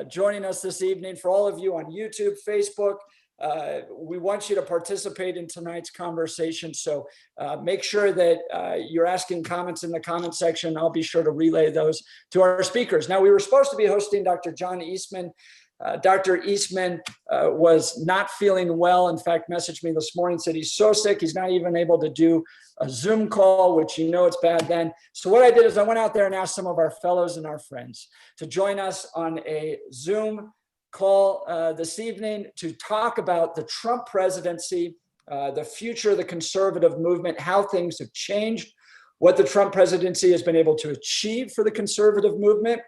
joining us this evening. For all of you on YouTube, Facebook, we want you to participate in tonight's conversation. So make sure that you're asking comments in the comment section. I'll be sure to relay those to our speakers. Now, we were supposed to be hosting Dr. John Eastman. Dr. Eastman was not feeling well. In fact, messaged me this morning, said he's so sick, he's not even able to do a Zoom call, which you know it's bad then. So what I did is I went out there and asked some of our fellows and our friends to join us on a Zoom call this evening to talk about the Trump presidency, the future of the conservative movement, how things have changed, what the Trump presidency has been able to achieve for the conservative movement,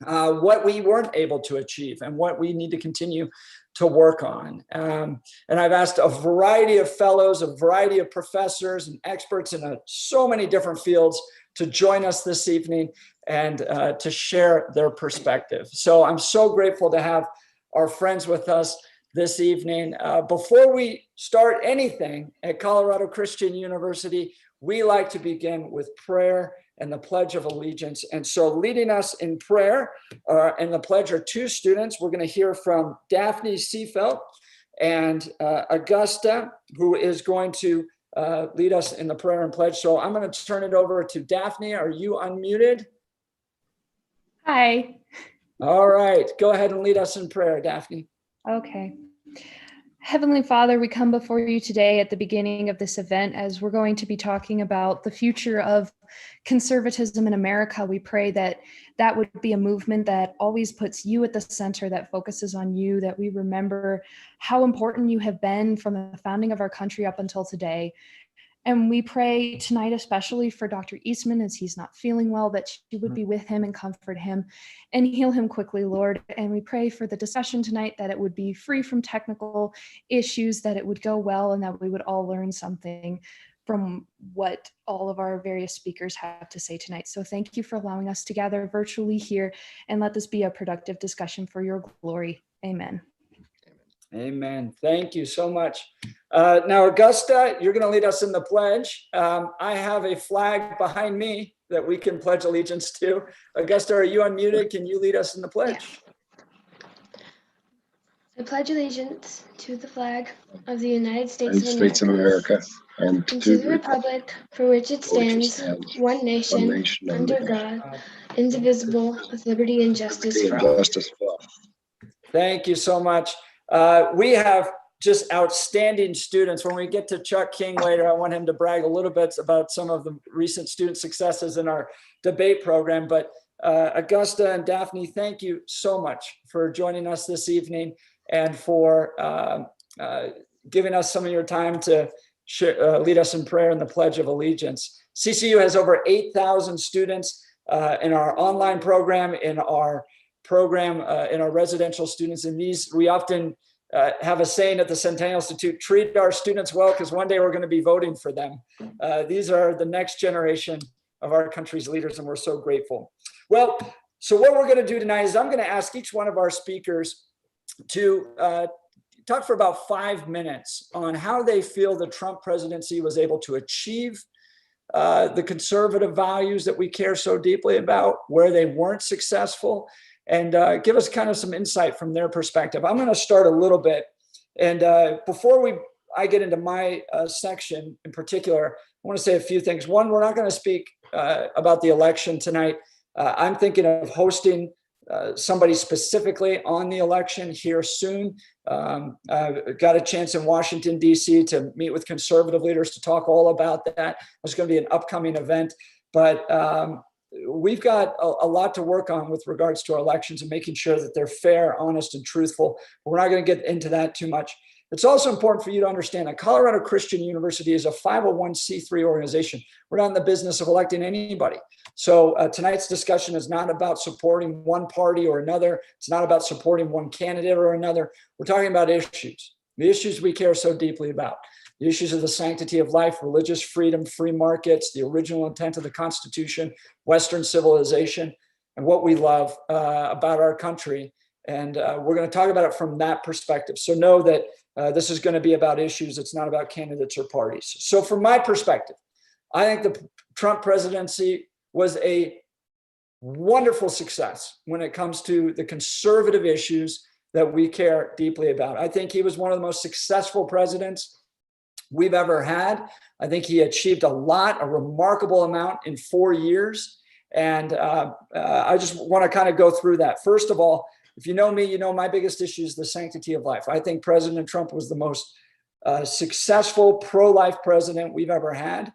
what we weren't able to achieve, and what we need to continue to work on. And I've asked a variety of fellows, a variety of professors and experts in so many different fields to join us this evening and to share their perspective. So I'm so grateful to have our friends with us this evening. Before we start anything at Colorado Christian University, we like to begin with prayer and the Pledge of Allegiance. And so leading us in prayer and the pledge are two students. We're going to hear from Daphne Seafelt and Augusta, who is going to lead us in the prayer and pledge. So I'm going to turn it over to Daphne. Are you unmuted? Hi. All right. Go ahead and lead us in prayer, Daphne. Okay. Heavenly Father, we come before you today at the beginning of this event as we're going to be talking about the future of conservatism in America. We pray that that would be a movement that always puts you at the center, that focuses on you, that we remember how important you have been from the founding of our country up until today. And we pray tonight, especially for Dr. Eastman, as he's not feeling well, that you would be with him and comfort him and heal him quickly, Lord. And we pray for the discussion tonight, that it would be free from technical issues, that it would go well, and that we would all learn something from what all of our various speakers have to say tonight. So thank you for allowing us to gather virtually here, and let this be a productive discussion for your glory. Amen. Amen. Thank you so much. Now, Augusta, you're going to lead us in the pledge. I have a flag behind me that we can pledge allegiance to. Augusta, are you unmuted? Can you lead us in the pledge? Yeah. I pledge allegiance to the flag of the United States of America and to the republic for which it stands, one nation, under God, indivisible, with liberty and justice for all. Thank you so much. We have just outstanding students. When we get to Chuck King later, I want him to brag a little bit about some of the recent student successes in our debate program. But Augusta and Daphne, thank you so much for joining us this evening and for giving us some of your time to lead us in prayer and the Pledge of Allegiance. CCU has over 8,000 students in our online program, in our program, in our residential students. And these, we often have a saying at the Centennial Institute, treat our students well, because one day we're going to be voting for them. These are the next generation of our country's leaders, and we're so grateful. Well, so what we're going to do tonight is I'm going to ask each one of our speakers to talk for about 5 minutes on how they feel the Trump presidency was able to achieve the conservative values that we care so deeply about, where they weren't successful, and give us kind of some insight from their perspective. I'm going to start a little bit. And before I get into my section in particular, I want to say a few things. One, we're not going to speak about the election tonight. I'm thinking of hosting somebody specifically on the election here soon. I've got a chance in Washington, D.C. to meet with conservative leaders to talk all about that. It's going to be an upcoming event. But we've got a lot to work on with regards to our elections and making sure that they're fair, honest, and truthful. But we're not going to get into that too much. It's also important for you to understand that Colorado Christian University is a 501c3 organization. We're not in the business of electing anybody. So tonight's discussion is not about supporting one party or another. It's not about supporting one candidate or another. We're talking about issues, the issues we care so deeply about. The issues of the sanctity of life, religious freedom, free markets, the original intent of the Constitution, Western civilization, and what we love about our country. And we're going to talk about it from that perspective. So know that this is going to be about issues. It's not about candidates or parties. So from my perspective, I think the Trump presidency was a wonderful success when it comes to the conservative issues that we care deeply about. I think he was one of the most successful presidents we've ever had. I think he achieved a remarkable amount in 4 years. And I just want to kind of go through that. First of all, if you know me, you know my biggest issue is the sanctity of life. I think President Trump was the most successful pro-life president we've ever had.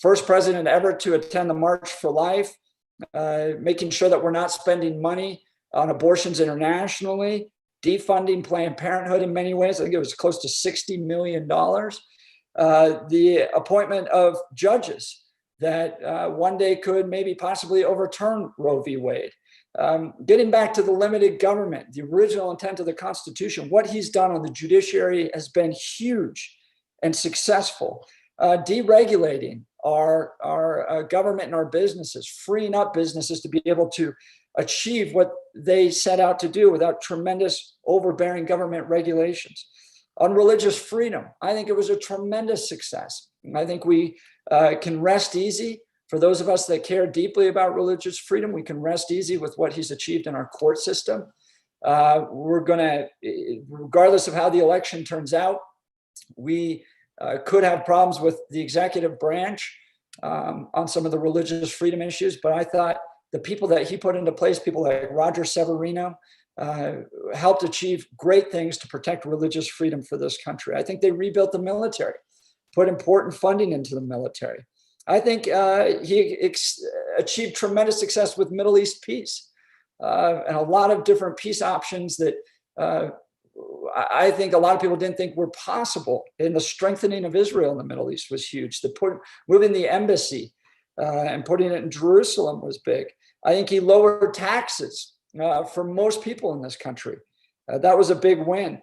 First president ever to attend the March for Life, making sure that we're not spending money on abortions internationally, defunding Planned Parenthood in many ways. I think it was close to $60 million. The appointment of judges that one day could maybe possibly overturn Roe v. Wade. Getting back to the limited government, the original intent of the Constitution, what he's done on the judiciary has been huge and successful. Deregulating our government and our businesses, freeing up businesses to be able to achieve what they set out to do without tremendous overbearing government regulations. On religious freedom, I think it was a tremendous success. I think we can rest easy. For those of us that care deeply about religious freedom, we can rest easy with what he's achieved in our court system. We're going to, regardless of how the election turns out, we could have problems with the executive branch on some of the religious freedom issues. But I thought the people that he put into place, people like Roger Severino, helped achieve great things to protect religious freedom for this country. I think they rebuilt the military, put important funding into the military. I think he achieved tremendous success with Middle East peace and a lot of different peace options that I think a lot of people didn't think were possible. And the strengthening of Israel in the Middle East was huge. Moving the embassy and putting it in Jerusalem was big. I think he lowered taxes for most people in this country. That was a big win.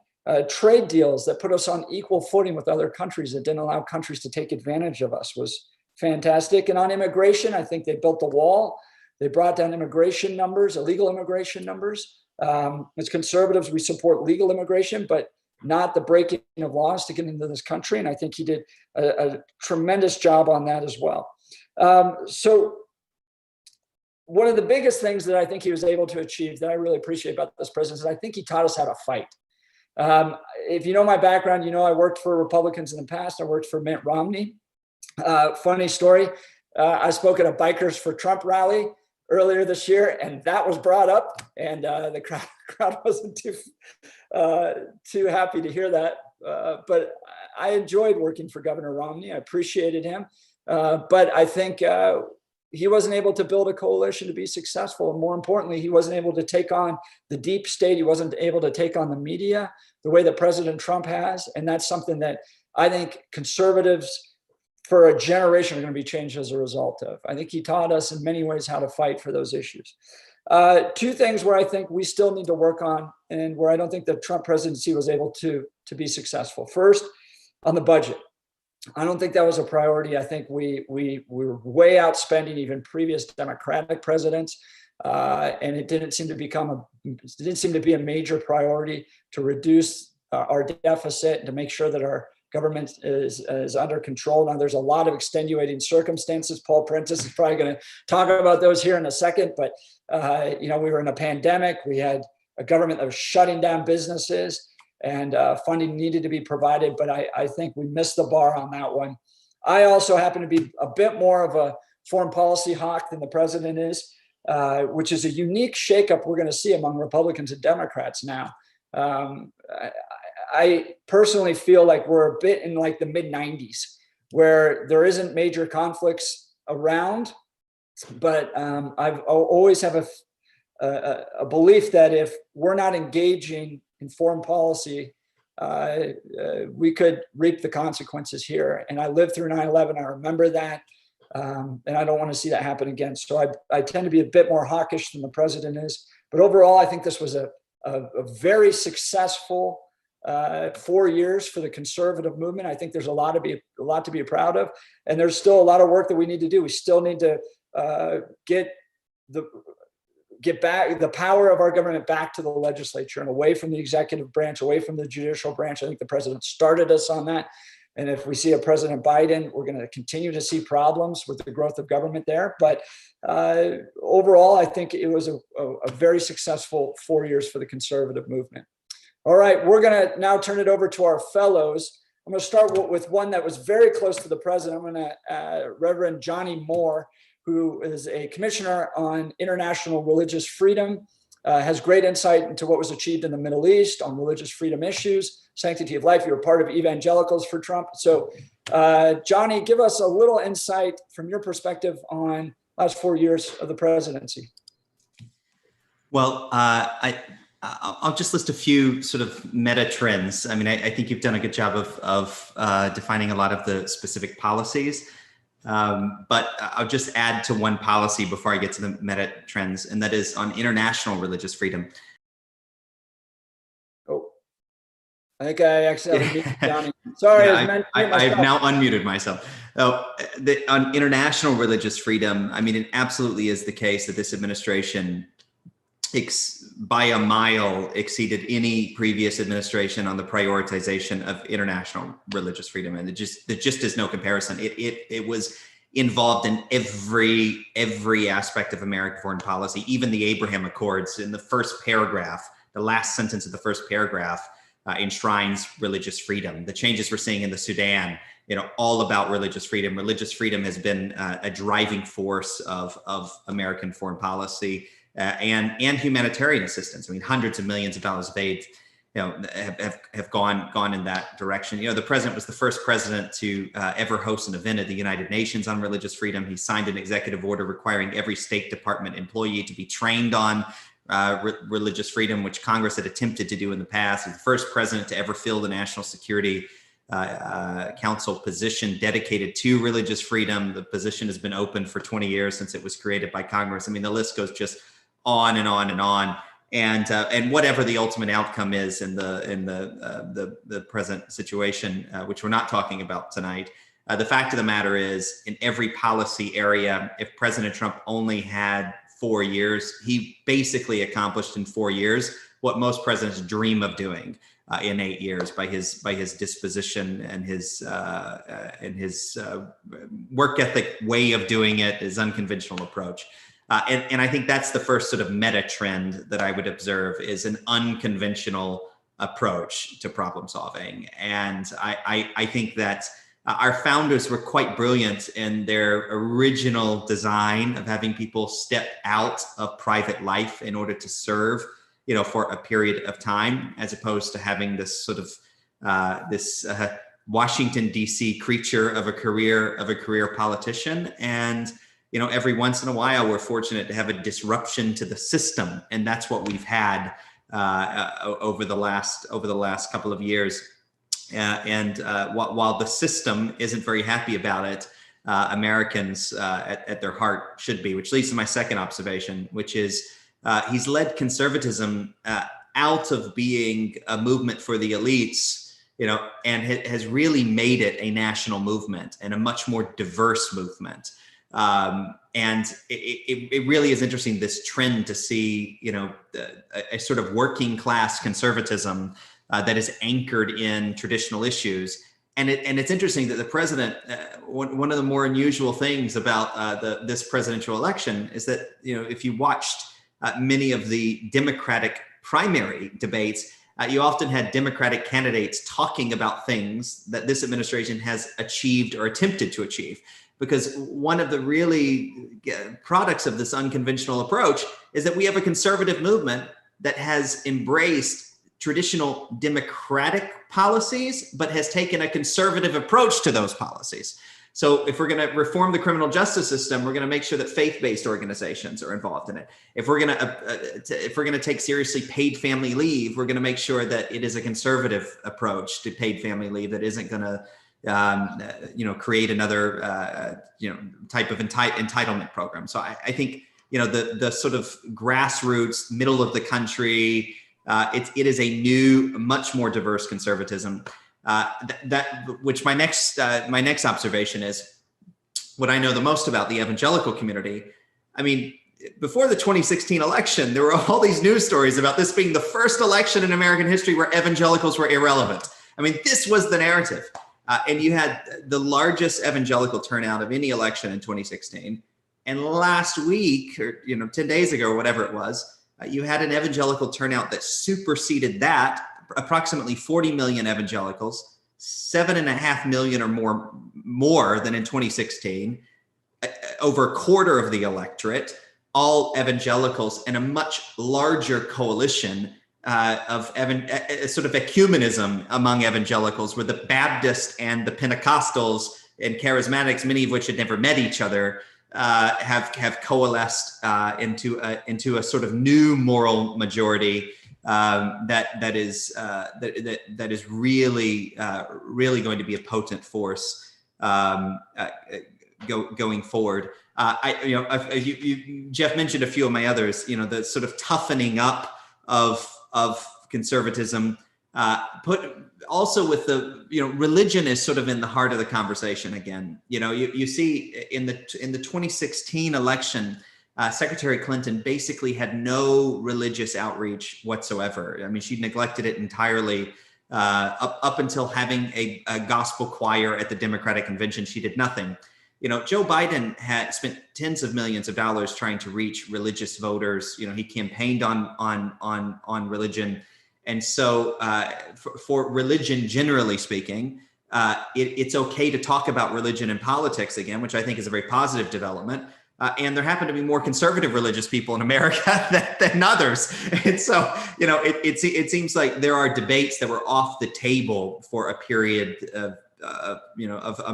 Trade deals that put us on equal footing with other countries that didn't allow countries to take advantage of us was fantastic. And on immigration, I think they built the wall. They brought down immigration numbers, illegal immigration numbers. As conservatives, we support legal immigration, but not the breaking of laws to get into this country. And I think he did a tremendous job on that as well. So one of the biggest things that I think he was able to achieve that I really appreciate about this president is I think he taught us how to fight. If you know my background, you know I worked for Republicans in the past. I worked for Mitt Romney. Funny story. I spoke at a Bikers for Trump rally earlier this year, and that was brought up, and the crowd wasn't too happy to hear that. But I enjoyed working for Governor Romney. I appreciated him, but I think he wasn't able to build a coalition to be successful. And more importantly, he wasn't able to take on the deep state. He wasn't able to take on the media the way that President Trump has. And that's something that I think conservatives for a generation are going to be changed as a result of. I think he taught us in many ways how to fight for those issues. Two things where I think we still need to work on and where I don't think the Trump presidency was able to be successful. First, on the budget. I don't think that was a priority. I think we were way outspending even previous Democratic presidents, and it didn't seem to be a major priority to reduce our deficit and to make sure that our government is under control. Now, there's a lot of extenuating circumstances. Paul Prentice is probably going to talk about those here in a second, but we were in a pandemic. We had a government that was shutting down businesses, and funding needed to be provided, but I think we missed the bar on that one. I also happen to be a bit more of a foreign policy hawk than the president is, which is a unique shakeup we're going to see among Republicans and Democrats now. I personally feel like we're a bit in like the mid-90s, where there isn't major conflicts around, but I've always have a belief that if we're not engaging in foreign policy, we could reap the consequences here. And I lived through 9/11. I remember that. And I don't want to see that happen again. So I tend to be a bit more hawkish than the president is. But overall, I think this was a very successful 4 years for the conservative movement. I think there's a lot to be proud of. And there's still a lot of work that we need to do. We still need to get back the power of our government back to the legislature and away from the executive branch, away from the judicial branch. I think the president started us on that. And if we see a President Biden, we're going to continue to see problems with the growth of government there. But overall, I think it was a very successful 4 years for the conservative movement. All right, we're going to now turn it over to our fellows. I'm going to start with one that was very close to the president. I'm going to Reverend Johnny Moore, who is a commissioner on international religious freedom, has great insight into what was achieved in the Middle East on religious freedom issues, sanctity of life. You were part of Evangelicals for Trump. So Johnny, give us a little insight from your perspective on last 4 years of the presidency. Well, I'll just list a few sort of meta trends. I mean, I think you've done a good job of defining a lot of the specific policies, but I'll just add to one policy before I get to the meta trends, and that is on international religious freedom. Oh, I think I accidentally muted Johnny. Sorry, yeah, I've now unmuted myself. On international religious freedom, I mean, it absolutely is the case that this administration by a mile exceeded any previous administration on the prioritization of international religious freedom. And there just is no comparison. It was involved in every aspect of American foreign policy, even the Abraham Accords. In the first paragraph, the last sentence of the first paragraph enshrines religious freedom. The changes we're seeing in the Sudan, all about religious freedom. Religious freedom has been a driving force of American foreign policy. And humanitarian assistance. I mean, hundreds of millions of dollars of aid, have gone in that direction. The president was the first president to ever host an event at the United Nations on religious freedom. He signed an executive order requiring every State Department employee to be trained on religious freedom, which Congress had attempted to do in the past. He's the first president to ever fill the National Security Council position dedicated to religious freedom. The position has been open for 20 years since it was created by Congress. I mean, the list goes just on and on and on, and whatever the ultimate outcome is in the present situation, which we're not talking about tonight, the fact of the matter is, in every policy area, if President Trump only had 4 years, he basically accomplished in 4 years what most presidents dream of doing in 8 years by his disposition and his work ethic way of doing it, his unconventional approach. And I think that's the first sort of meta trend that I would observe, is an unconventional approach to problem solving. And I think that our founders were quite brilliant in their original design of having people step out of private life in order to serve, for a period of time, as opposed to having this sort of Washington, D.C. creature of a career politician. And every once in a while, we're fortunate to have a disruption to the system, and that's what we've had over the last couple of years. While the system isn't very happy about it, Americans at their heart should be. Which leads to my second observation, which is he's led conservatism out of being a movement for the elites, and has really made it a national movement and a much more diverse movement. And it really is interesting, this trend to see, a sort of working class conservatism that is anchored in traditional issues. And it's interesting that the president, one of the more unusual things about this presidential election is that, if you watched many of the Democratic primary debates, you often had Democratic candidates talking about things that this administration has achieved or attempted to achieve. Because one of the really products of this unconventional approach is that we have a conservative movement that has embraced traditional democratic policies, but has taken a conservative approach to those policies. So if we're going to reform the criminal justice system, we're going to make sure that faith-based organizations are involved in it. If we're going to take seriously paid family leave, we're going to make sure that it is a conservative approach to paid family leave that isn't going to create another, type of entitlement program. So I think, the sort of grassroots, middle of the country, it is a new, much more diverse conservatism. Which my next observation is what I know the most about the evangelical community. I mean, before the 2016 election, there were all these news stories about this being the first election in American history where evangelicals were irrelevant. I mean, this was the narrative. And you had the largest evangelical turnout of any election in 2016. And last week, or 10 days ago, or whatever it was, you had an evangelical turnout that superseded that. Approximately 40 million evangelicals, 7.5 million or more than in 2016. Over a quarter of the electorate, all evangelicals, and a much larger coalition of sort of ecumenism among evangelicals, where the Baptists and the Pentecostals and Charismatics, many of which had never met each other, have coalesced into a sort of new moral majority that is really going to be a potent force going forward. Jeff mentioned a few of my others. The sort of toughening up of conservatism. Also with the religion is sort of in the heart of the conversation again. You see in the 2016 election, Secretary Clinton basically had no religious outreach whatsoever. I mean, she neglected it entirely. Up until having a gospel choir at the Democratic convention, she did nothing. Joe Biden had spent tens of millions of dollars trying to reach religious voters. He campaigned on religion. And so for religion, generally speaking, it's okay to talk about religion and politics again, which I think is a very positive development. And there happen to be more conservative religious people in America than others. And so, it seems like there are debates that were off the table for a period of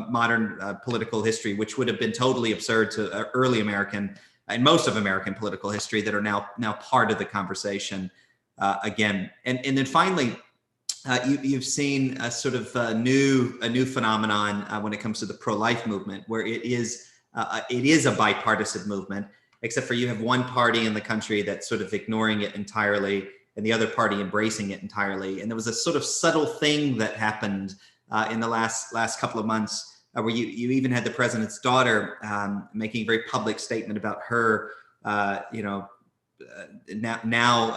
modern political history, which would have been totally absurd to early American and most of American political history, that are now part of the conversation again. And then finally, you've seen a sort of a new phenomenon when it comes to the pro-life movement, where it is a bipartisan movement, except for you have one party in the country that's sort of ignoring it entirely, and the other party embracing it entirely. And there was a sort of subtle thing that happened in the last couple of months, where you even had the president's daughter making a very public statement about her, now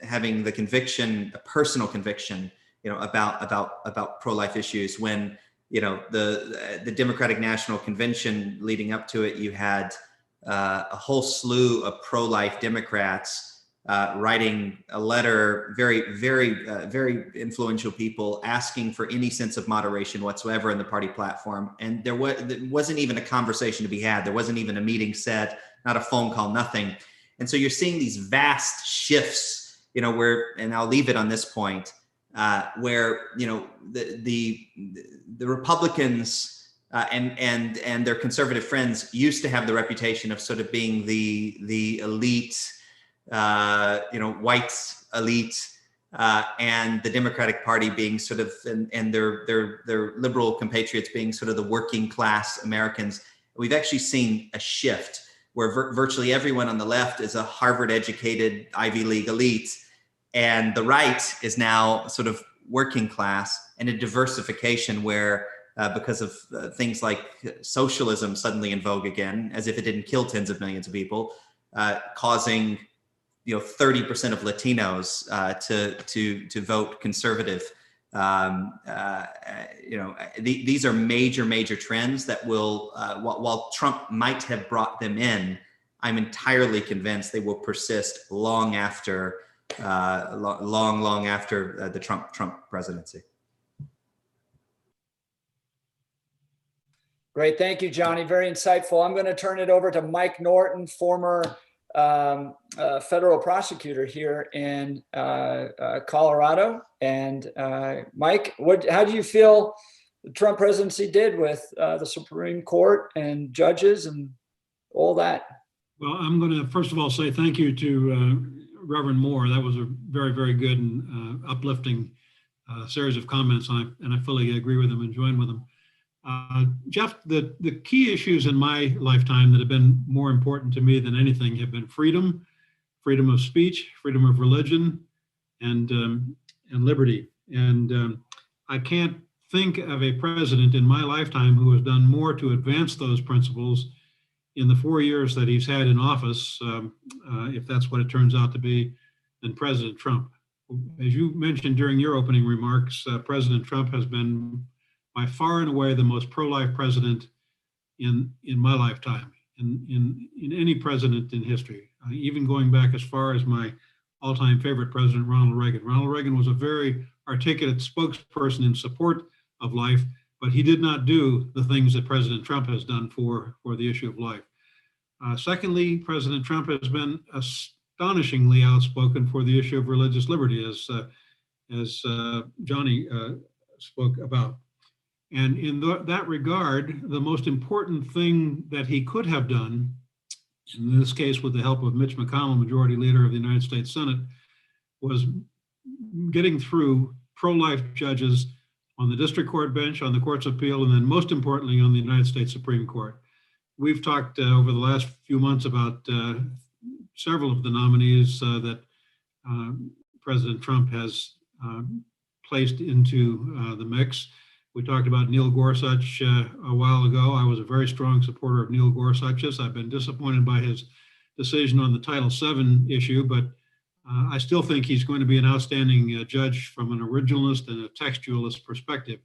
having the conviction, a personal conviction, about pro-life issues. When the Democratic National Convention leading up to it, you had a whole slew of pro-life Democrats writing a letter, very, very, very influential people, asking for any sense of moderation whatsoever in the party platform. And there wasn't even a conversation to be had. There wasn't even a meeting set, not a phone call, nothing. And so you're seeing these vast shifts, where, and I'll leave it on this point, where, the Republicans and their conservative friends used to have the reputation of sort of being the elite, white elite, and the Democratic Party being sort of, and their liberal compatriots being sort of the working class Americans. We've actually seen a shift where virtually everyone on the left is a Harvard educated Ivy League elite, and the right is now sort of working class, and a diversification where because of things like socialism suddenly in vogue again, as if it didn't kill tens of millions of people, causing 30% of Latinos to vote conservative. These are major trends that will, while Trump might have brought them in, I'm entirely convinced they will persist long after the Trump presidency. Great, thank you, Johnny. Very insightful. I'm going to turn it over to Mike Norton, former federal prosecutor here in Colorado. And Mike, how do you feel the Trump presidency did with the Supreme Court and judges and all that? Well, I'm going to first of all say thank you to Reverend Moore. That was a very, very good and uplifting series of comments, and I fully agree with him and join with him. Jeff, the key issues in my lifetime that have been more important to me than anything have been freedom of speech, freedom of religion, and liberty. And I can't think of a president in my lifetime who has done more to advance those principles in the 4 years that he's had in office, if that's what it turns out to be, than President Trump. As you mentioned during your opening remarks, President Trump has been by far and away the most pro-life president in my lifetime, in any president in history, even going back as far as my all-time favorite president, Ronald Reagan. Ronald Reagan was a very articulate spokesperson in support of life, but he did not do the things that President Trump has done for the issue of life. Secondly, President Trump has been astonishingly outspoken for the issue of religious liberty, as Johnny spoke about. And in that regard, the most important thing that he could have done, in this case with the help of Mitch McConnell, Majority Leader of the United States Senate, was getting through pro-life judges on the district court bench, on the courts of appeal, and then most importantly on the United States Supreme Court. We've talked over the last few months about several of the nominees that President Trump has placed into the mix. We talked about Neil Gorsuch a while ago. I was a very strong supporter of Neil Gorsuch's. I've been disappointed by his decision on the Title VII issue, but I still think he's going to be an outstanding judge from an originalist and a textualist perspective.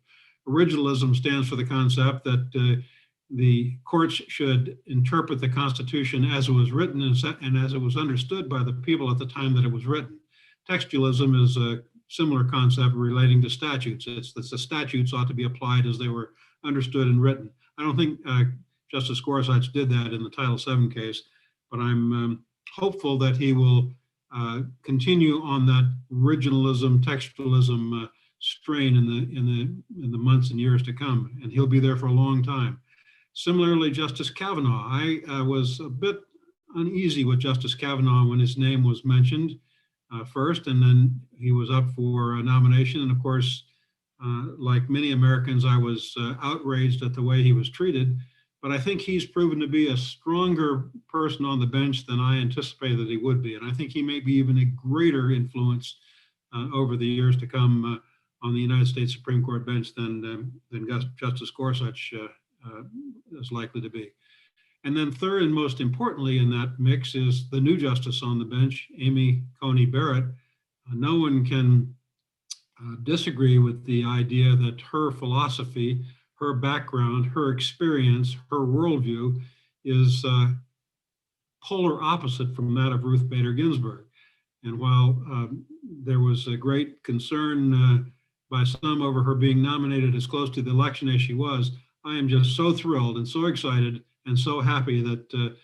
Originalism stands for the concept that the courts should interpret the Constitution as it was written and as it was understood by the people at the time that it was written. Textualism is a similar concept relating to statutes. It's that the statutes ought to be applied as they were understood and written. I don't think Justice Gorsuch did that in the Title VII case, but I'm hopeful that he will continue on that originalism, textualism strain in the months and years to come, and he'll be there for a long time. Similarly, Justice Kavanaugh. I was a bit uneasy with Justice Kavanaugh when his name was mentioned first, and then he was up for a nomination. And of course, like many Americans, I was outraged at the way he was treated. But I think he's proven to be a stronger person on the bench than I anticipated that he would be. And I think he may be even a greater influence over the years to come on the United States Supreme Court bench than Justice Gorsuch is likely to be. And then third and most importantly in that mix is the new justice on the bench, Amy Coney Barrett. No one can disagree with the idea that her philosophy, her background, her experience, her worldview is polar opposite from that of Ruth Bader Ginsburg. And while there was a great concern by some over her being nominated as close to the election as she was, I am just so thrilled and so excited and so happy that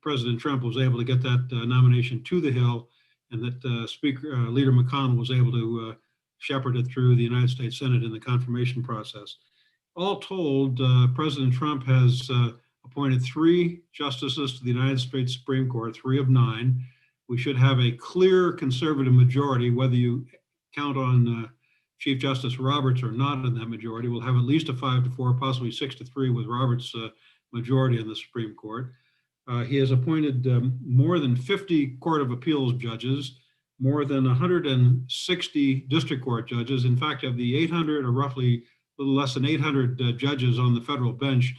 President Trump was able to get that nomination to the Hill, and that Leader McConnell was able to shepherd it through the United States Senate in the confirmation process. All told, President Trump has appointed 3 justices to the United States Supreme Court, 3 of 9. We should have a clear conservative majority, whether you count on Chief Justice Roberts or not in that majority. We'll have at least a 5-4, possibly 6-3 with Roberts' majority in the Supreme Court. He has appointed more than 50 Court of Appeals judges, more than 160 district court judges. In fact, of the 800 or roughly a little less than 800 judges on the federal bench,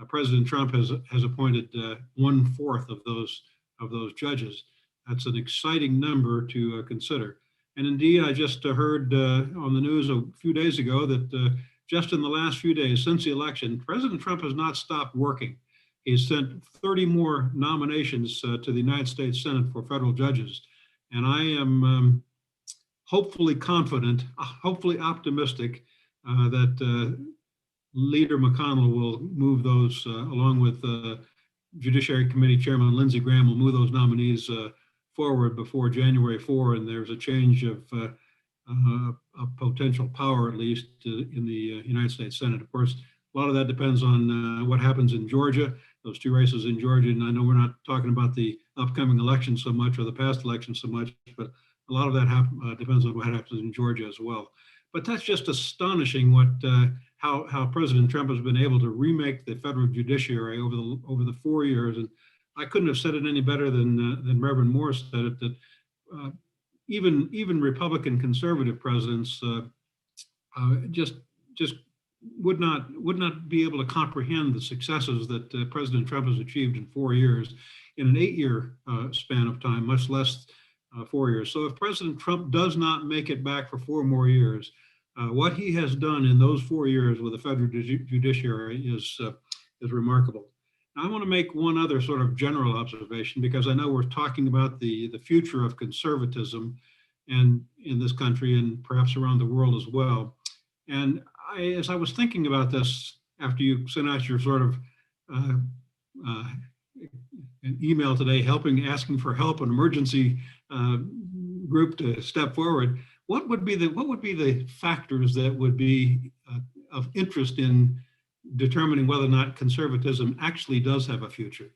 President Trump has appointed 1/4 of those judges. That's an exciting number to consider. And indeed, I just heard on the news a few days ago that just in the last few days since the election, President Trump has not stopped working. He's sent 30 more nominations to the United States Senate for federal judges. And I am hopefully confident, hopefully optimistic that Leader McConnell will move those, along with Judiciary Committee Chairman Lindsey Graham, will move those nominees forward before January 4, and there's a change of potential power, at least, in the United States Senate. Of course, a lot of that depends on what happens in Georgia, those 2 races in Georgia. And I know we're not talking about the upcoming election so much, or the past election so much, but a lot of that depends on what happens in Georgia as well. But that's just astonishing how President Trump has been able to remake the federal judiciary over the 4 years. And I couldn't have said it any better than Reverend Moore said it, that even Republican conservative presidents just would not be able to comprehend the successes that President Trump has achieved in 4 years, in an 8-year span of time, much less 4 years. So if President Trump does not make it back for 4 more years, What he has done in those 4 years with the federal judiciary is remarkable. Now, I want to make one other sort of general observation, because I know we're talking about the future of conservatism and in this country and perhaps around the world as well. And as I was thinking about this after you sent out your sort of an email today, asking for help, an emergency group to step forward, what would be the factors that would be of interest in determining whether or not conservatism actually does have a future?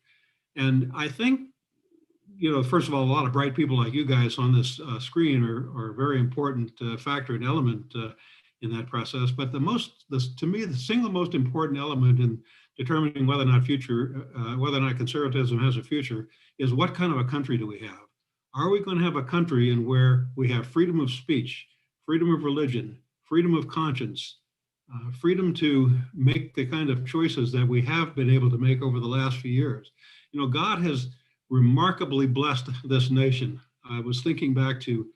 And I think, first of all, a lot of bright people like you guys on this screen are a very important factor and element in that process. But to me, the single most important element in determining whether or not conservatism has a future is what kind of a country do we have? Are we going to have a country in where we have freedom of speech, freedom of religion, freedom of conscience, freedom to make the kind of choices that we have been able to make over the last few years? God has remarkably blessed this nation. I was thinking back to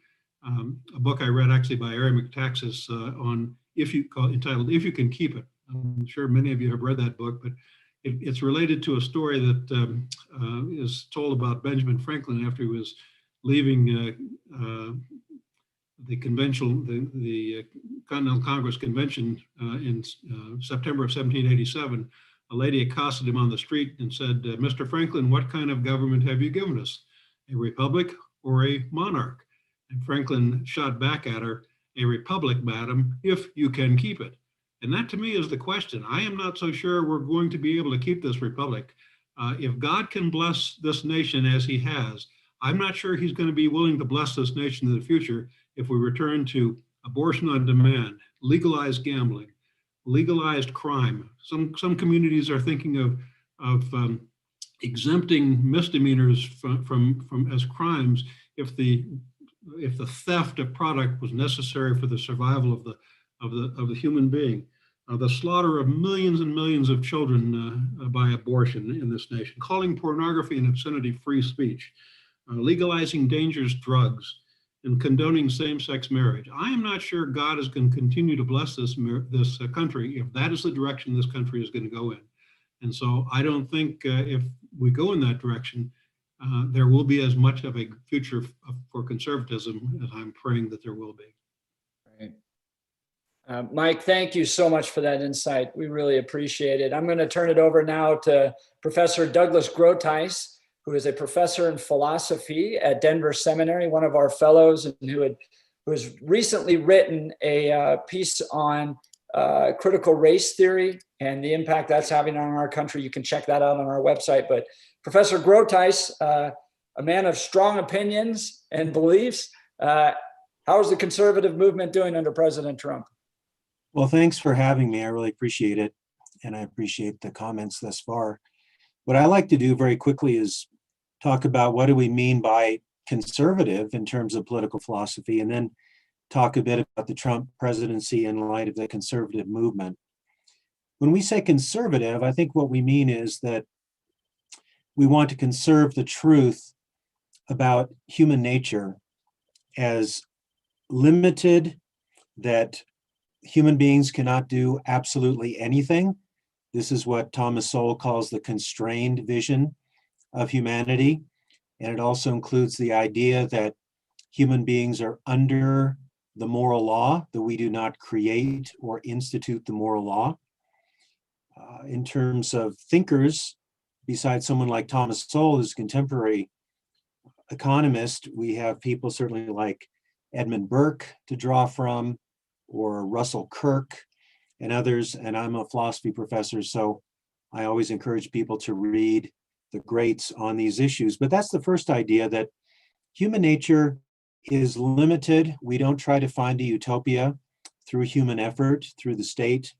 a book I read actually by Ari McTaxis on entitled "If You Can Keep It." I'm sure many of you have read that book, but it's related to a story that is told about Benjamin Franklin after he was leaving the Continental Congress Convention in September of 1787. A lady accosted him on the street and said, "Mr. Franklin, what kind of government have you given us? A republic or a monarch?" And Franklin shot back at her, "A republic, madam, if you can keep it." And that to me is the question. I am not so sure we're going to be able to keep this republic. If God can bless this nation as he has, I'm not sure he's going to be willing to bless this nation in the future if we return to abortion on demand, legalized gambling, legalized crime. Some communities are thinking of exempting misdemeanors from as crimes if the theft of product was necessary for the survival of the human being. The slaughter of millions and millions of children by abortion in this nation, calling pornography and obscenity free speech, legalizing dangerous drugs, and condoning same-sex marriage. I am not sure God is going to continue to bless this country if that is the direction this country is going to go in. And so I don't think if we go in that direction, there will be as much of a future for conservatism as I'm praying that there will be. Right. Mike, thank you so much for that insight. We really appreciate it. I'm going to turn it over now to Professor Douglas Groteis, who is a professor in philosophy at Denver Seminary, one of our fellows, and who has recently written a piece on critical race theory and the impact that's having on our country. You can check that out on our website. But Professor Groteis, a man of strong opinions and beliefs, how is the conservative movement doing under President Trump? Well, thanks for having me. I really appreciate it. And I appreciate the comments thus far. What I like to do very quickly is talk about what do we mean by conservative in terms of political philosophy, and then talk a bit about the Trump presidency in light of the conservative movement. When we say conservative, I think what we mean is that we want to conserve the truth about human nature as limited, that human beings cannot do absolutely anything. This is what Thomas Sowell calls the constrained vision of humanity. And it also includes the idea that human beings are under the moral law, that we do not create or institute the moral law. In terms of thinkers, besides someone like Thomas Sowell, who's a contemporary economist, we have people certainly like Edmund Burke to draw from, or Russell Kirk and others. And I'm a philosophy professor, so I always encourage people to read the greats on these issues. But that's the first idea, that human nature is limited. We don't try to find a utopia through human effort, through the state.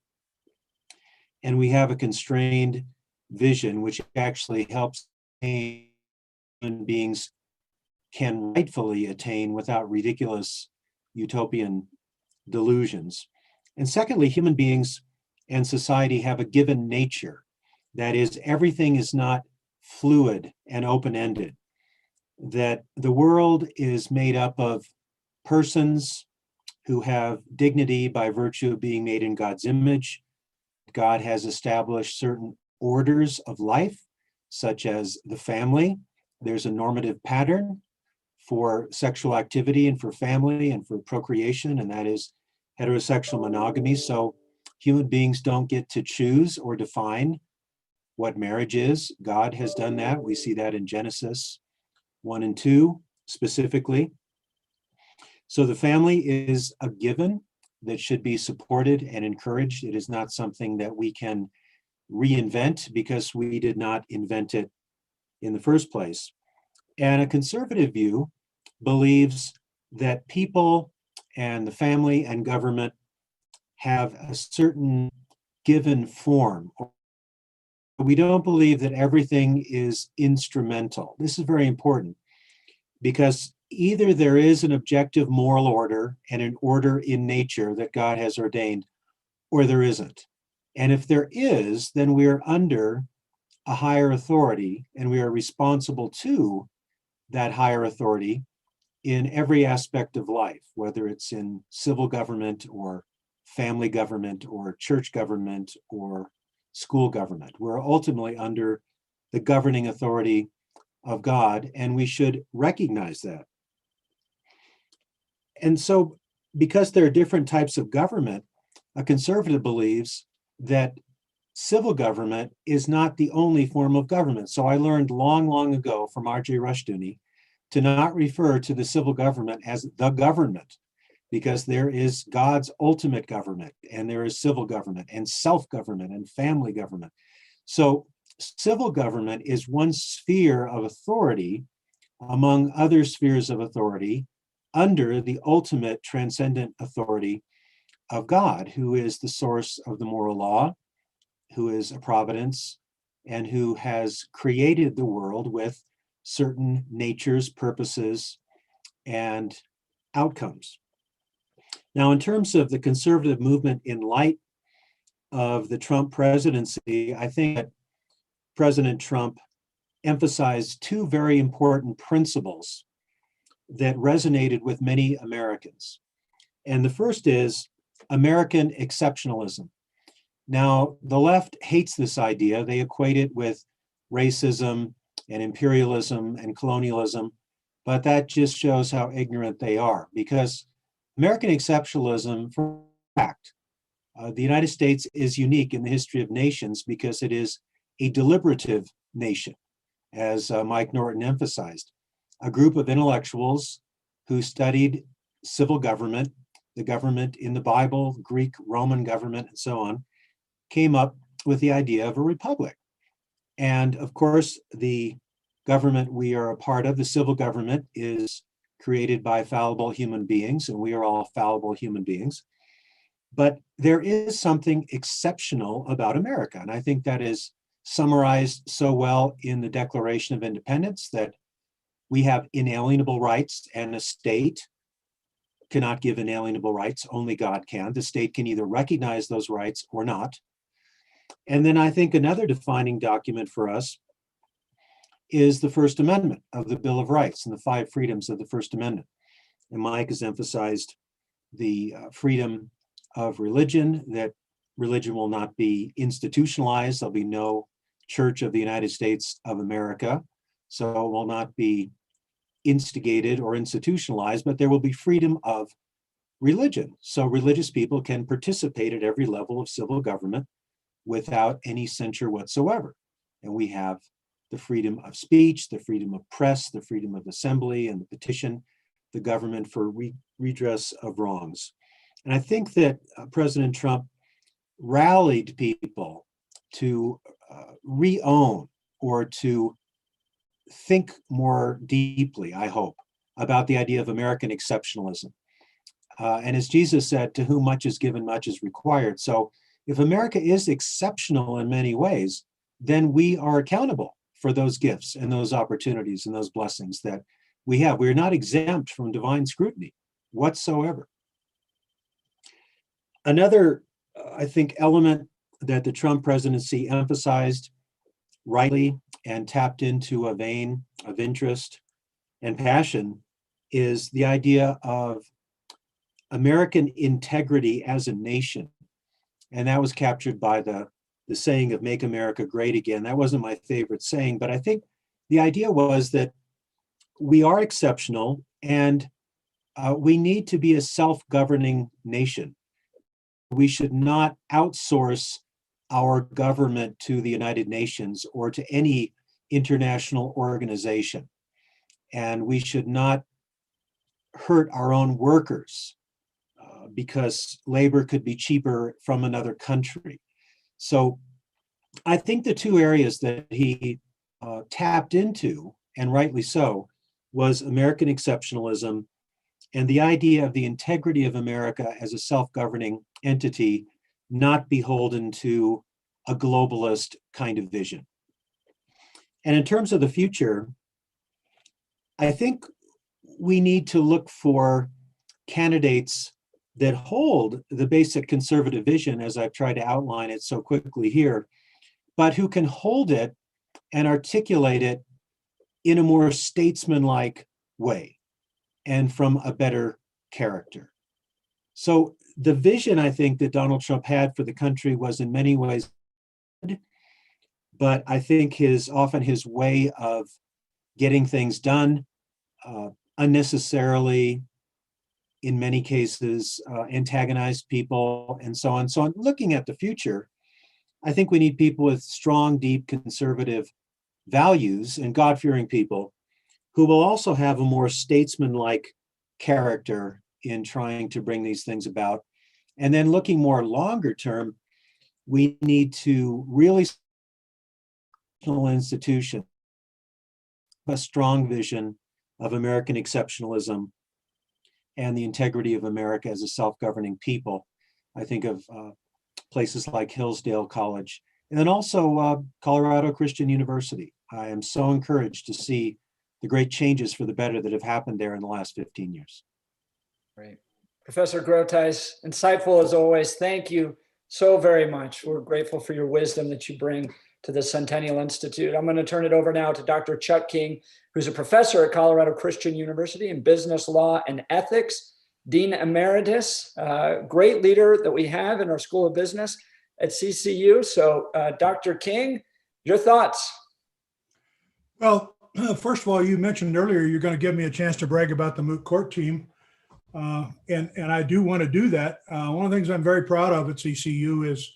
And we have a constrained vision, which actually helps human beings can rightfully attain without ridiculous utopian delusions. And secondly, human beings and society have a given nature. That is, everything is not fluid and open-ended. That the world is made up of persons, who have dignity by virtue of being made in God's image. God has established certain orders of life, such as the family. There's a normative pattern for sexual activity and for family and for procreation, and that is heterosexual monogamy. So human beings don't get to choose or define what marriage is. God has done that. We see that in Genesis 1 and 2 specifically. So the family is a given that should be supported and encouraged. It is not something that we can reinvent because we did not invent it in the first place. And a conservative view believes that people and the family and government have a certain given form. We don't believe that everything is instrumental. This is very important because either there is an objective moral order and an order in nature that God has ordained, or there isn't. And if there is, then we are under a higher authority and we are responsible to that higher authority in every aspect of life, whether it's in civil government or family government or church government or school government. We're ultimately under the governing authority of God, and we should recognize that. And so, because there are different types of government, a conservative believes that civil government is not the only form of government. So I learned long, long ago from R.J. Rushdoony to not refer to the civil government as the government, because there is God's ultimate government, and there is civil government and self-government and family government. So civil government is one sphere of authority among other spheres of authority under the ultimate transcendent authority of God, who is the source of the moral law, who is a providence, and who has created the world with certain natures, purposes, and outcomes. Now, in terms of the conservative movement in light of the Trump presidency, I think that President Trump emphasized two very important principles that resonated with many Americans. And the first is American exceptionalism. Now, the left hates this idea. They equate it with racism and imperialism and colonialism, but that just shows how ignorant they are, because American exceptionalism, for fact, the United States is unique in the history of nations because it is a deliberative nation, as Mike Norton emphasized. A group of intellectuals who studied civil government, the government in the Bible, Greek, Roman government, and so on, came up with the idea of a republic. And of course, the government we are a part of, the civil government, is created by fallible human beings, and we are all fallible human beings. But there is something exceptional about America, and I think that is summarized so well in the Declaration of Independence, that we have inalienable rights, and a state cannot give inalienable rights, only God can. The state can either recognize those rights or not. And then I think another defining document for us is the First Amendment of the Bill of Rights and the 5 freedoms of the First Amendment. And Mike has emphasized the freedom of religion, that religion will not be institutionalized. There'll be no Church of the United States of America, so it will not be instigated or institutionalized, but there will be freedom of religion. So religious people can participate at every level of civil government without any censure whatsoever. And we have the freedom of speech, the freedom of press, the freedom of assembly, and the petition the government for redress of wrongs. And I think that President Trump rallied people to re-own or to think more deeply, I hope, about the idea of American exceptionalism. And as Jesus said, to whom much is given, much is required. So if America is exceptional in many ways, then we are accountable for those gifts and those opportunities and those blessings that we have. We're not exempt from divine scrutiny whatsoever. Another, I think, element that the Trump presidency emphasized rightly and tapped into a vein of interest and passion is the idea of American integrity as a nation. And that was captured by the saying of "Make America Great Again." That wasn't my favorite saying, but I think the idea was that we are exceptional and we need to be a self-governing nation. We should not outsource our government to the United Nations or to any international organization. And we should not hurt our own workers because labor could be cheaper from another country. So I think the two areas that he tapped into, and rightly so, was American exceptionalism and the idea of the integrity of America as a self-governing entity, not beholden to a globalist kind of vision. And in terms of the future, I think we need to look for candidates that hold the basic conservative vision, as I've tried to outline it so quickly here, but who can hold it and articulate it in a more statesman-like way and from a better character. So the vision, I think, that Donald Trump had for the country was in many ways good, but I think often his way of getting things done unnecessarily, in many cases, antagonized people and so on. So looking at the future, I think we need people with strong, deep conservative values and God-fearing people who will also have a more statesman-like character in trying to bring these things about. And then looking more longer term, we need to really institution a strong vision of American exceptionalism and the integrity of America as a self-governing people. I think of places like Hillsdale College, and then also Colorado Christian University. I am so encouraged to see the great changes for the better that have happened there in the last 15 years. Great. Professor Groteis, insightful as always. Thank you so very much. We're grateful for your wisdom that you bring to the Centennial Institute. I'm going to turn it over now to Dr. Chuck King, who's a professor at Colorado Christian University in business law and ethics, Dean Emeritus, great leader that we have in our School of Business at CCU. So Dr. King, your thoughts? Well, first of all, you mentioned earlier you're going to give me a chance to brag about the Moot Court team. And I do want to do that. One of the things I'm very proud of at CCU is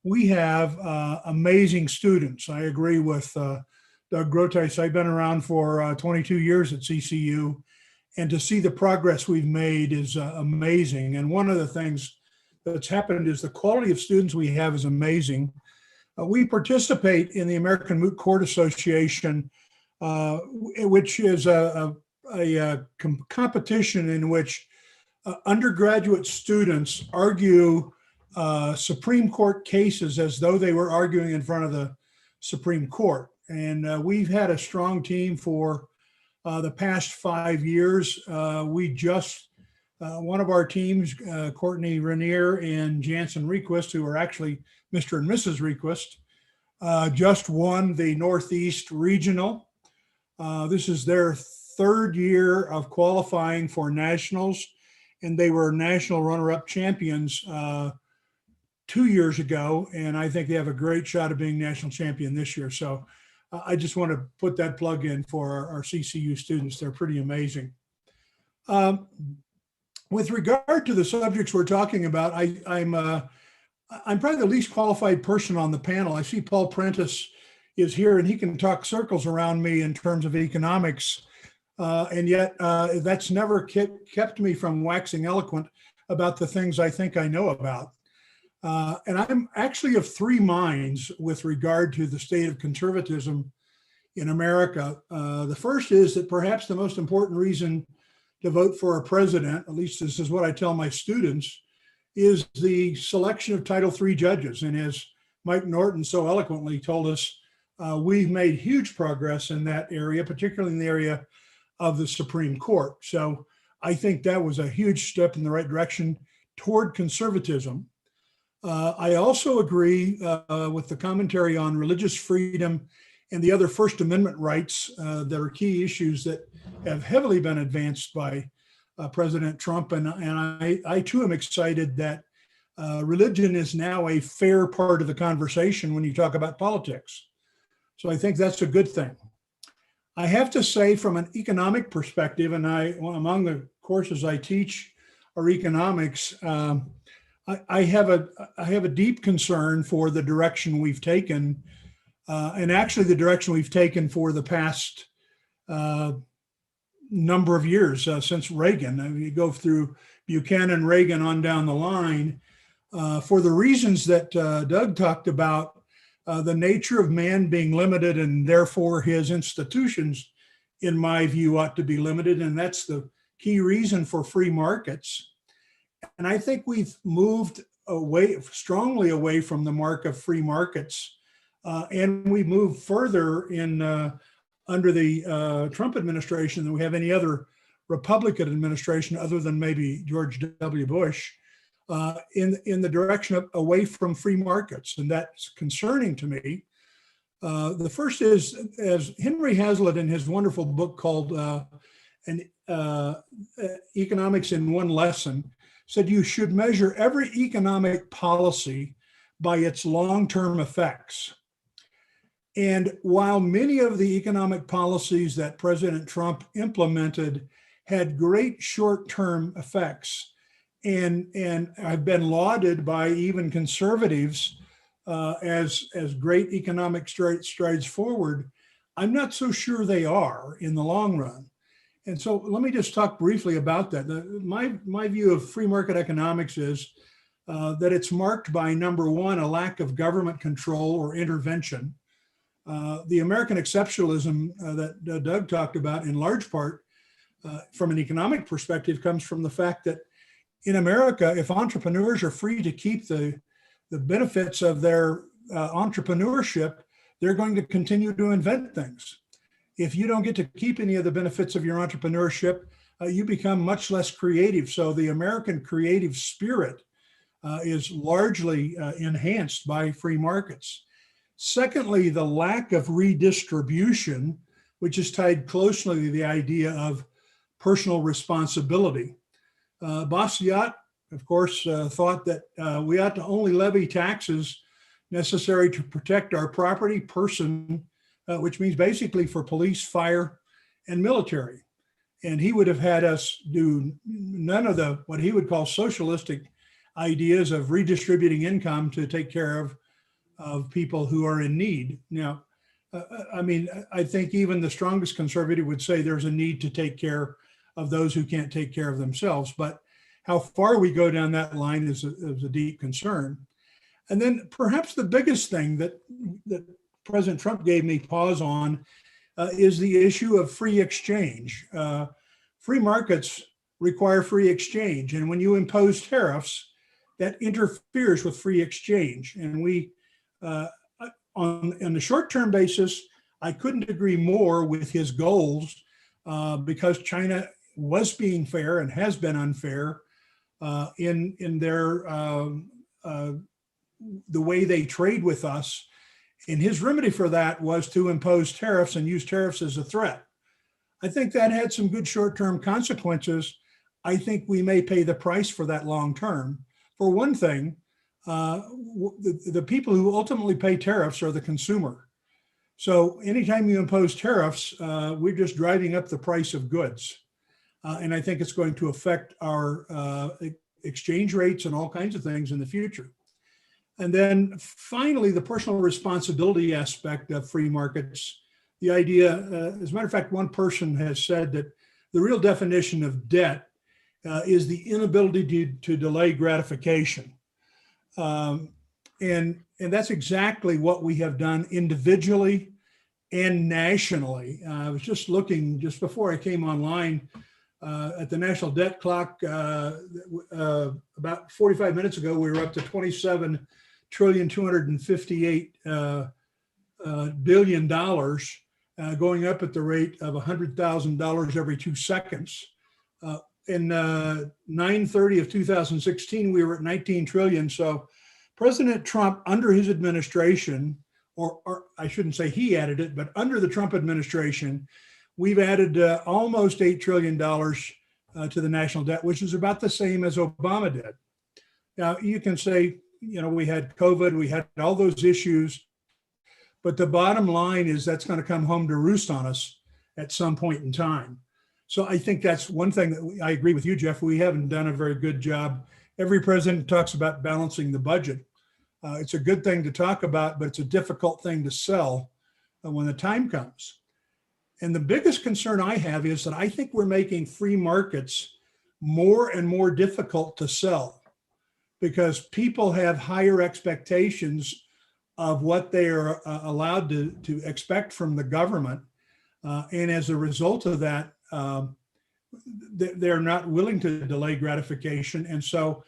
we have amazing students. I agree with Doug Groteis. I've been around for 22 years at CCU, and to see the progress we've made is amazing. And one of the things that's happened is the quality of students we have is amazing. We participate in the American Moot Court Association, which is a competition in which undergraduate students argue Supreme Court cases as though they were arguing in front of the Supreme Court. And we've had a strong team for the past 5 years. We just, one of our teams, Courtney Rainier and Jansen Request, who are actually Mr. and Mrs. Request, just won the Northeast Regional. This is their third year of qualifying for nationals, and they were national runner-up champions 2 years ago, and I think they have a great shot of being national champion this year. So I just want to put that plug in for our CCU students. They're pretty amazing. With regard to the subjects we're talking about, I'm probably the least qualified person on the panel. I see Paul Prentice is here, and he can talk circles around me in terms of economics. And yet that's never kept me from waxing eloquent about the things I think I know about. And I'm actually of three minds with regard to the state of conservatism in America. The first is that perhaps the most important reason to vote for a president, at least this is what I tell my students, is the selection of Title III judges. And as Mike Norton so eloquently told us, we've made huge progress in that area, particularly in the area of the Supreme Court. So I think that was a huge step in the right direction toward conservatism. I also agree with the commentary on religious freedom and the other First Amendment rights that are key issues that have heavily been advanced by President Trump, and I too am excited that religion is now a fair part of the conversation when you talk about politics. So I think that's a good thing. I have to say, from an economic perspective, and among the courses I teach are economics, I have a deep concern for the direction we've taken, and actually the direction we've taken for the past number of years since Reagan. I mean, you go through Buchanan, Reagan on down the line, for the reasons that Doug talked about. The nature of man being limited, and therefore his institutions, in my view, ought to be limited. And that's the key reason for free markets. And I think we've moved strongly away from the mark of free markets. And we moved further under the Trump administration than we have any other Republican administration, other than maybe George W. Bush. In the direction of away from free markets, and that's concerning to me. The first is, as Henry Hazlitt in his wonderful book called Economics in One Lesson said, you should measure every economic policy by its long-term effects. And while many of the economic policies that President Trump implemented had great short-term effects, and I've been lauded by even conservatives as great economic strides forward, I'm not so sure they are in the long run. And so let me just talk briefly about that. My view of free market economics is that it's marked by, number one, a lack of government control or intervention. The American exceptionalism that Doug talked about, in large part, from an economic perspective, comes from the fact that in America, if entrepreneurs are free to keep the benefits of their entrepreneurship, they're going to continue to invent things. If you don't get to keep any of the benefits of your entrepreneurship, you become much less creative. So the American creative spirit is largely enhanced by free markets. Secondly, the lack of redistribution, which is tied closely to the idea of personal responsibility. Bastiat, of course, thought that we ought to only levy taxes necessary to protect our property, person, which means basically for police, fire, and military. And he would have had us do none of the, what he would call socialistic ideas of redistributing income to take care of people who are in need. Now, I mean, I think even the strongest conservative would say there's a need to take care of those who can't take care of themselves. But how far we go down that line is a deep concern. And then perhaps the biggest thing that President Trump gave me pause on is the issue of free exchange. Free markets require free exchange. And when you impose tariffs, that interferes with free exchange. And we, on the short-term basis, I couldn't agree more with his goals because China was being fair and has been unfair in their the way they trade with us. And his remedy for that was to impose tariffs and use tariffs as a threat. I think that had some good short-term consequences. I think we may pay the price for that long-term. For one thing, the people who ultimately pay tariffs are the consumer. So anytime you impose tariffs, we're just driving up the price of goods. And I think it's going to affect our exchange rates and all kinds of things in the future. And then finally, the personal responsibility aspect of free markets. The idea, as a matter of fact, one person has said that the real definition of debt is the inability to delay gratification. And that's exactly what we have done individually and nationally. I was just looking just before I came online at the national debt clock. About 45 minutes ago, we were up to $27,258 billion, going up at the rate of $100,000 every 2 seconds. In 9/30 of 2016, we were at 19 trillion. So President Trump, under his administration, or I shouldn't say he added it, but under the Trump administration, we've added almost $8 trillion to the national debt, which is about the same as Obama did. Now, you can say, we had COVID, we had all those issues, but the bottom line is that's going to come home to roost on us at some point in time. So I think that's one thing that I agree with you, Jeff. We haven't done a very good job. Every president talks about balancing the budget. It's a good thing to talk about, but it's a difficult thing to sell when the time comes. And the biggest concern I have is that I think we're making free markets more and more difficult to sell because people have higher expectations of what they are allowed to expect from the government. And as a result of that, they're not willing to delay gratification. And so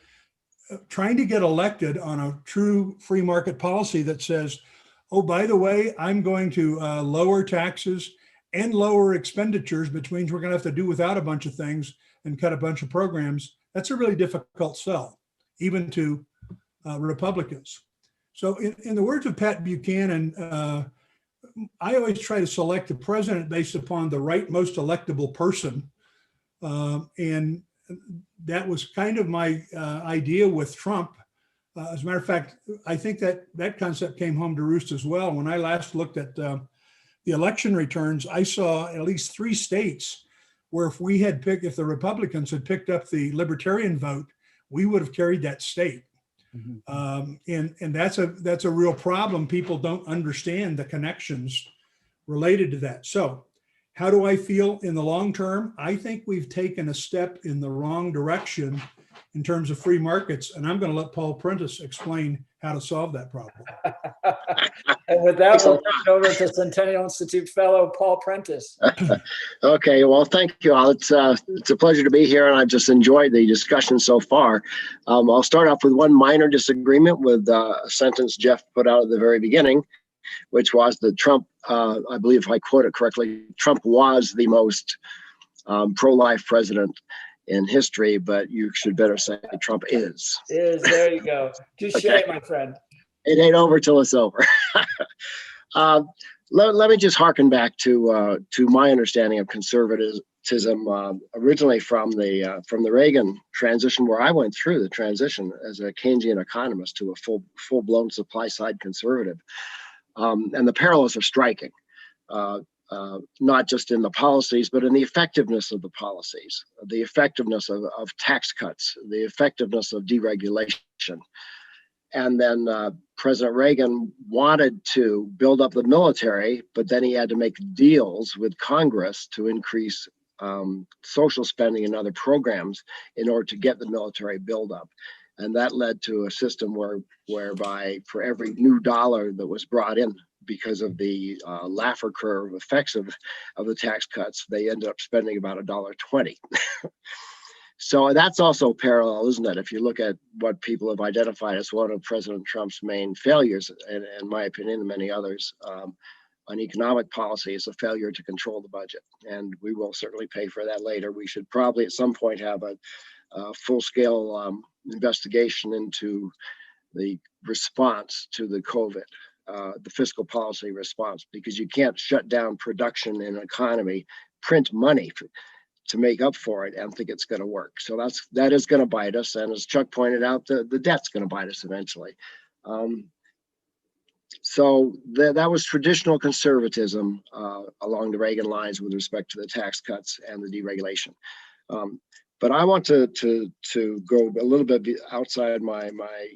trying to get elected on a true free market policy that says, oh, by the way, I'm going to lower taxes and lower expenditures, which means we're going to have to do without a bunch of things and cut a bunch of programs. That's a really difficult sell, even to Republicans. So in the words of Pat Buchanan, I always try to select the president based upon the right, most electable person. And that was kind of my idea with Trump. As a matter of fact, I think that concept came home to roost as well. When I last looked at the election returns, I saw at least 3 states where if the Republicans had picked up the libertarian vote, we would have carried that state. And that's a real problem. People don't understand the connections related to that. So how do I feel in the long term? I think we've taken a step in the wrong direction in terms of free markets. And I'm going to let Paul Prentice explain how to solve that problem. And with that, we'll turn it over to Centennial Institute fellow Paul Prentice. Okay, well, thank you all. It's a pleasure to be here, and I've just enjoyed the discussion so far. I'll start off with one minor disagreement with a sentence Jeff put out at the very beginning, which was that Trump, I believe if I quote it correctly, Trump was the most pro-life president in history, but you should better say Trump is. There you go. Touche, okay, my friend. It ain't over till it's over. Let me just harken back to my understanding of conservatism, originally from the Reagan transition, where I went through the transition as a Keynesian economist to a full-blown supply-side conservative. And the parallels are striking, not just in the policies, but in the effectiveness of the policies, the effectiveness of tax cuts, the effectiveness of deregulation. And then President Reagan wanted to build up the military, but then he had to make deals with Congress to increase social spending and other programs in order to get the military buildup. And that led to a system whereby for every new dollar that was brought in because of the Laffer curve effects of the tax cuts, they ended up spending about $1.20. So that's also parallel, isn't it? If you look at what people have identified as one of President Trump's main failures, and in my opinion, and many others, on economic policy is a failure to control the budget. And we will certainly pay for that later. We should probably at some point have a full-scale investigation into the response to the COVID, the fiscal policy response, because you can't shut down production in an economy, print money to make up for it and think it's going to work. So that is going to bite us. And as Chuck pointed out, the debt's going to bite us eventually. So that was traditional conservatism along the Reagan lines with respect to the tax cuts and the deregulation. But I want to go a little bit outside my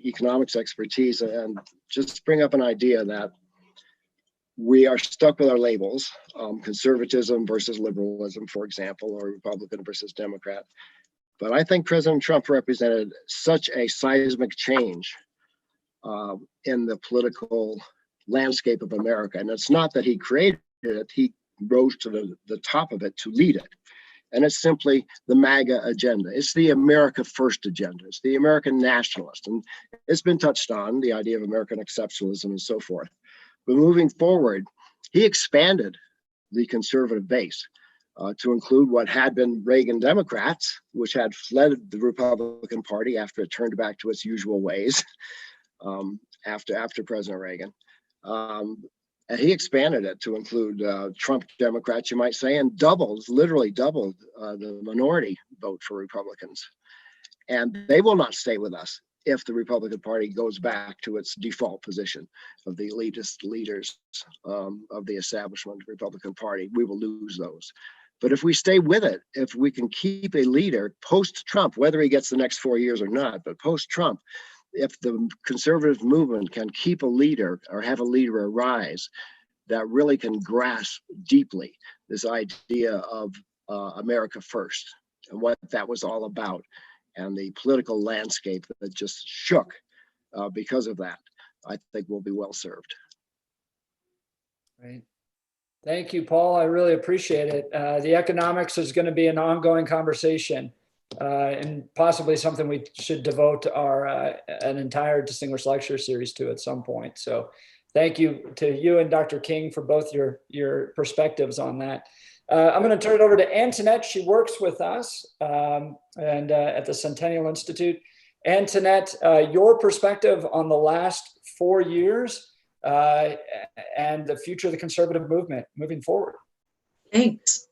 economics expertise and just bring up an idea that we are stuck with our labels, conservatism versus liberalism, for example, or Republican versus Democrat. But I think President Trump represented such a seismic change in the political landscape of America. And it's not that he created it, he rose to the top of it to lead it. And it's simply the MAGA agenda. It's the America First agenda. It's the American nationalist. And it's been touched on, the idea of American exceptionalism and so forth. But moving forward, he expanded the conservative base to include what had been Reagan Democrats, which had fled the Republican Party after it turned back to its usual ways after President Reagan. And he expanded it to include Trump Democrats, you might say, and literally doubled the minority vote for Republicans. And they will not stay with us if the Republican Party goes back to its default position of the elitist leaders of the establishment Republican Party. We will lose those. But if we stay with it, if we can keep a leader post-Trump, whether he gets the next 4 years or not, but post-Trump, if the conservative movement can keep a leader or have a leader arise that really can grasp deeply this idea of America first and what that was all about, and the political landscape that just shook because of that, I think we'll be well served. Right. Thank you, Paul. I really appreciate it. The economics is going to be an ongoing conversation, and possibly something we should devote our an entire distinguished lecture series to at some point. So thank you to you and Dr. King for both your perspectives on that. I'm going to turn it over to Antoinette. She works with us and at the Centennial Institute. Antoinette, your perspective on the last 4 years and the future of the conservative movement moving forward. Thanks.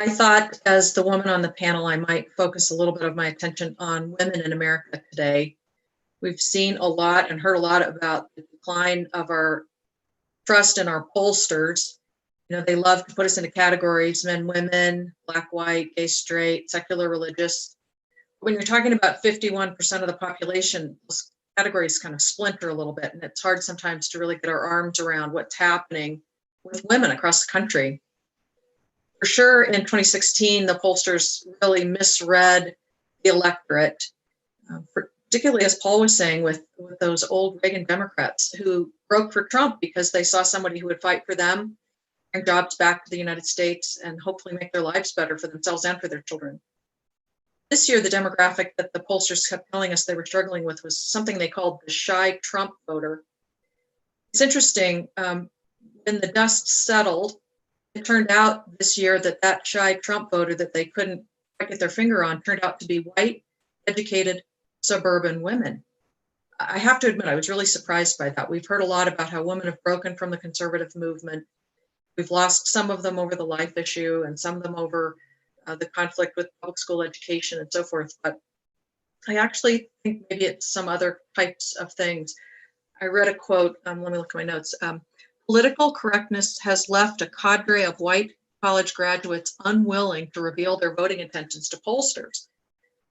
I thought, as the woman on the panel, I might focus a little bit of my attention on women in America today. We've seen a lot and heard a lot about the decline of our trust in our pollsters. You know, they love to put us into categories: men, women, black, white, gay, straight, secular, religious. When you're talking about 51% of the population, those categories kind of splinter a little bit, and it's hard sometimes to really get our arms around what's happening with women across the country. For sure, in 2016, the pollsters really misread the electorate, particularly, as Paul was saying, with those old Reagan Democrats who broke for Trump because they saw somebody who would fight for them, bring jobs back to the United States, and hopefully make their lives better for themselves and for their children. This year, the demographic that the pollsters kept telling us they were struggling with was something they called the shy Trump voter. It's interesting, when the dust settled, it turned out this year that shy Trump voter that they couldn't quite get their finger on turned out to be white, educated, suburban women. I have to admit, I was really surprised by that. We've heard a lot about how women have broken from the conservative movement. We've lost some of them over the life issue and some of them over the conflict with public school education and so forth. But I actually think maybe it's some other types of things. I read a quote, let me look at my notes. Political correctness has left a cadre of white college graduates unwilling to reveal their voting intentions to pollsters.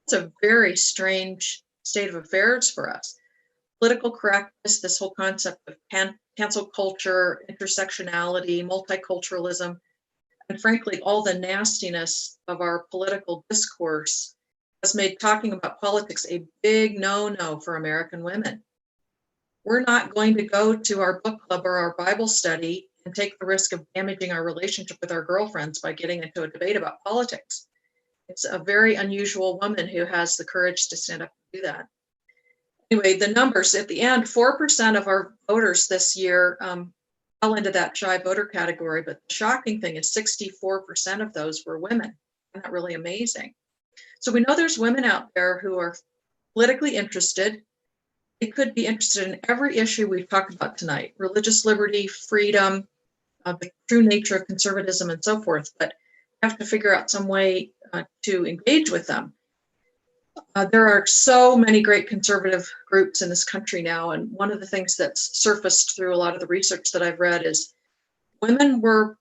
It's a very strange state of affairs for us. Political correctness, this whole concept of cancel culture, intersectionality, multiculturalism, and frankly, all the nastiness of our political discourse has made talking about politics a big no-no for American women. We're not going to go to our book club or our Bible study and take the risk of damaging our relationship with our girlfriends by getting into a debate about politics. It's a very unusual woman who has the courage to stand up and do that. Anyway, the numbers at the end, 4% of our voters this year fell into that shy voter category, but the shocking thing is 64% of those were women. Isn't that really amazing? So we know there's women out there who are politically interested. They could be interested in every issue we've talked about tonight: religious liberty, freedom, the true nature of conservatism, and so forth. But we have to figure out some way to engage with them. There are so many great conservative groups in this country now, and one of the things that's surfaced through a lot of the research that I've read is women were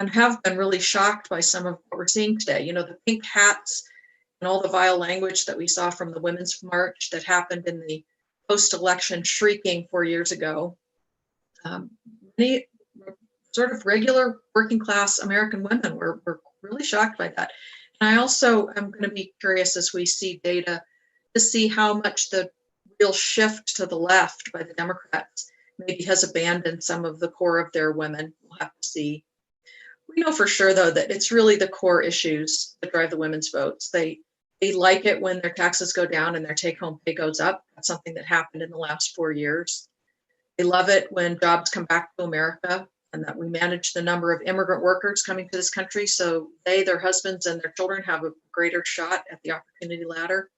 and have been really shocked by some of what we're seeing today. You know, the pink hats and all the vile language that we saw from the Women's March that happened in the post-election shrieking 4 years ago. Many sort of regular working class American women were really shocked by that. And I also am going to be curious as we see data to see how much the real shift to the left by the Democrats maybe has abandoned some of the core of their women. We'll have to see. We know for sure, though, that it's really the core issues that drive the women's votes. They like it when their taxes go down and their take-home pay goes up. That's something that happened in the last 4 years. They love it when jobs come back to America and that we manage the number of immigrant workers coming to this country so they, their husbands, and their children have a greater shot at the opportunity ladder.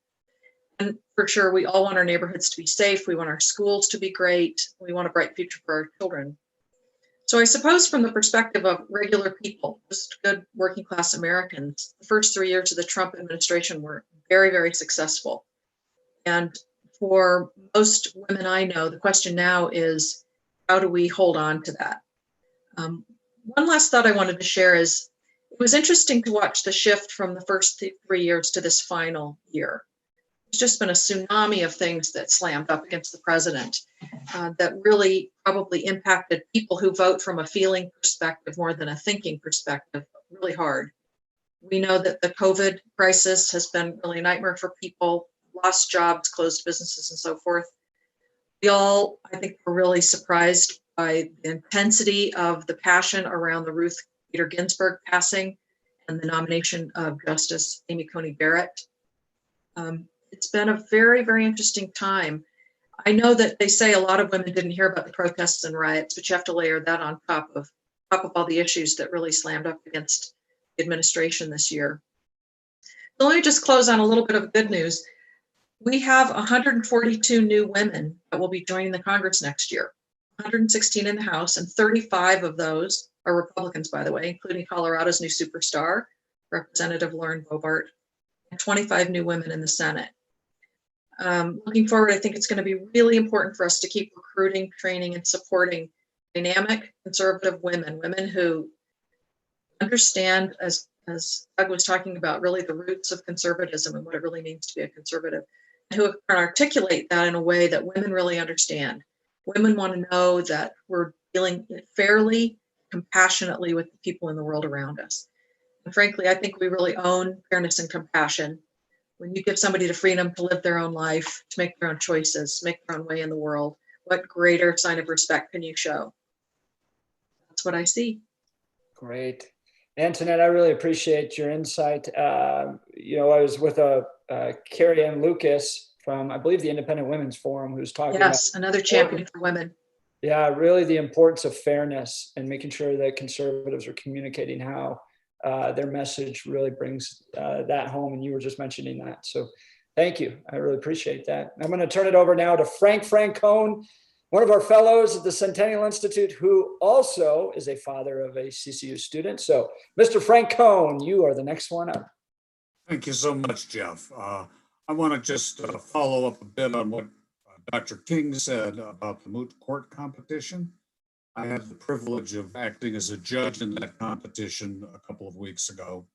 And for sure, we all want our neighborhoods to be safe. We want our schools to be great. We want a bright future for our children. So I suppose from the perspective of regular people, just good working class Americans, the first 3 years of the Trump administration were very, very successful. And for most women I know, the question now is, how do we hold on to that? One last thought I wanted to share is, it was interesting to watch the shift from the first 3 years to this final year. There's just been a tsunami of things that slammed up against the president that really probably impacted people who vote from a feeling perspective more than a thinking perspective really hard. We know that the COVID crisis has been really a nightmare for people, lost jobs, closed businesses, and so forth. We all, I think, were really surprised by the intensity of the passion around the Ruth Bader Ginsburg passing and the nomination of Justice Amy Coney Barrett. It's been a very, very interesting time. I know that they say a lot of women didn't hear about the protests and riots, but you have to layer that on top of all the issues that really slammed up against the administration this year. So let me just close on a little bit of good news. We have 142 new women that will be joining the Congress next year, 116 in the House, and 35 of those are Republicans, by the way, including Colorado's new superstar, Representative Lauren Boebert, and 25 new women in the Senate. Looking forward, I think it's going to be really important for us to keep recruiting, training, and supporting dynamic conservative women, women who understand, as Doug was talking about, really the roots of conservatism and what it really means to be a conservative, and who can articulate that in a way that women really understand. Women want to know that we're dealing fairly, compassionately with the people in the world around us. And frankly, I think we really own fairness and compassion. When you give somebody the freedom to live their own life, to make their own choices, make their own way in the world, what greater sign of respect can you show? That's what I see. Great. Antoinette, I really appreciate your insight. I was with Carrie Ann Lucas from, I believe, the Independent Women's Forum, who's talking about Another champion for women. Yeah, really the importance of fairness and making sure that conservatives are communicating how their message really brings that home. And you were just mentioning that. So thank you. I really appreciate that. I'm going to turn it over now to Frank Francone, one of our fellows at the Centennial Institute, who also is a father of a CCU student. So Mr. Francone, you are the next one up. Thank you so much, Jeff. I want to just follow up a bit on what Dr. King said about the Moot Court competition. I had the privilege of acting as a judge in that competition a couple of weeks ago,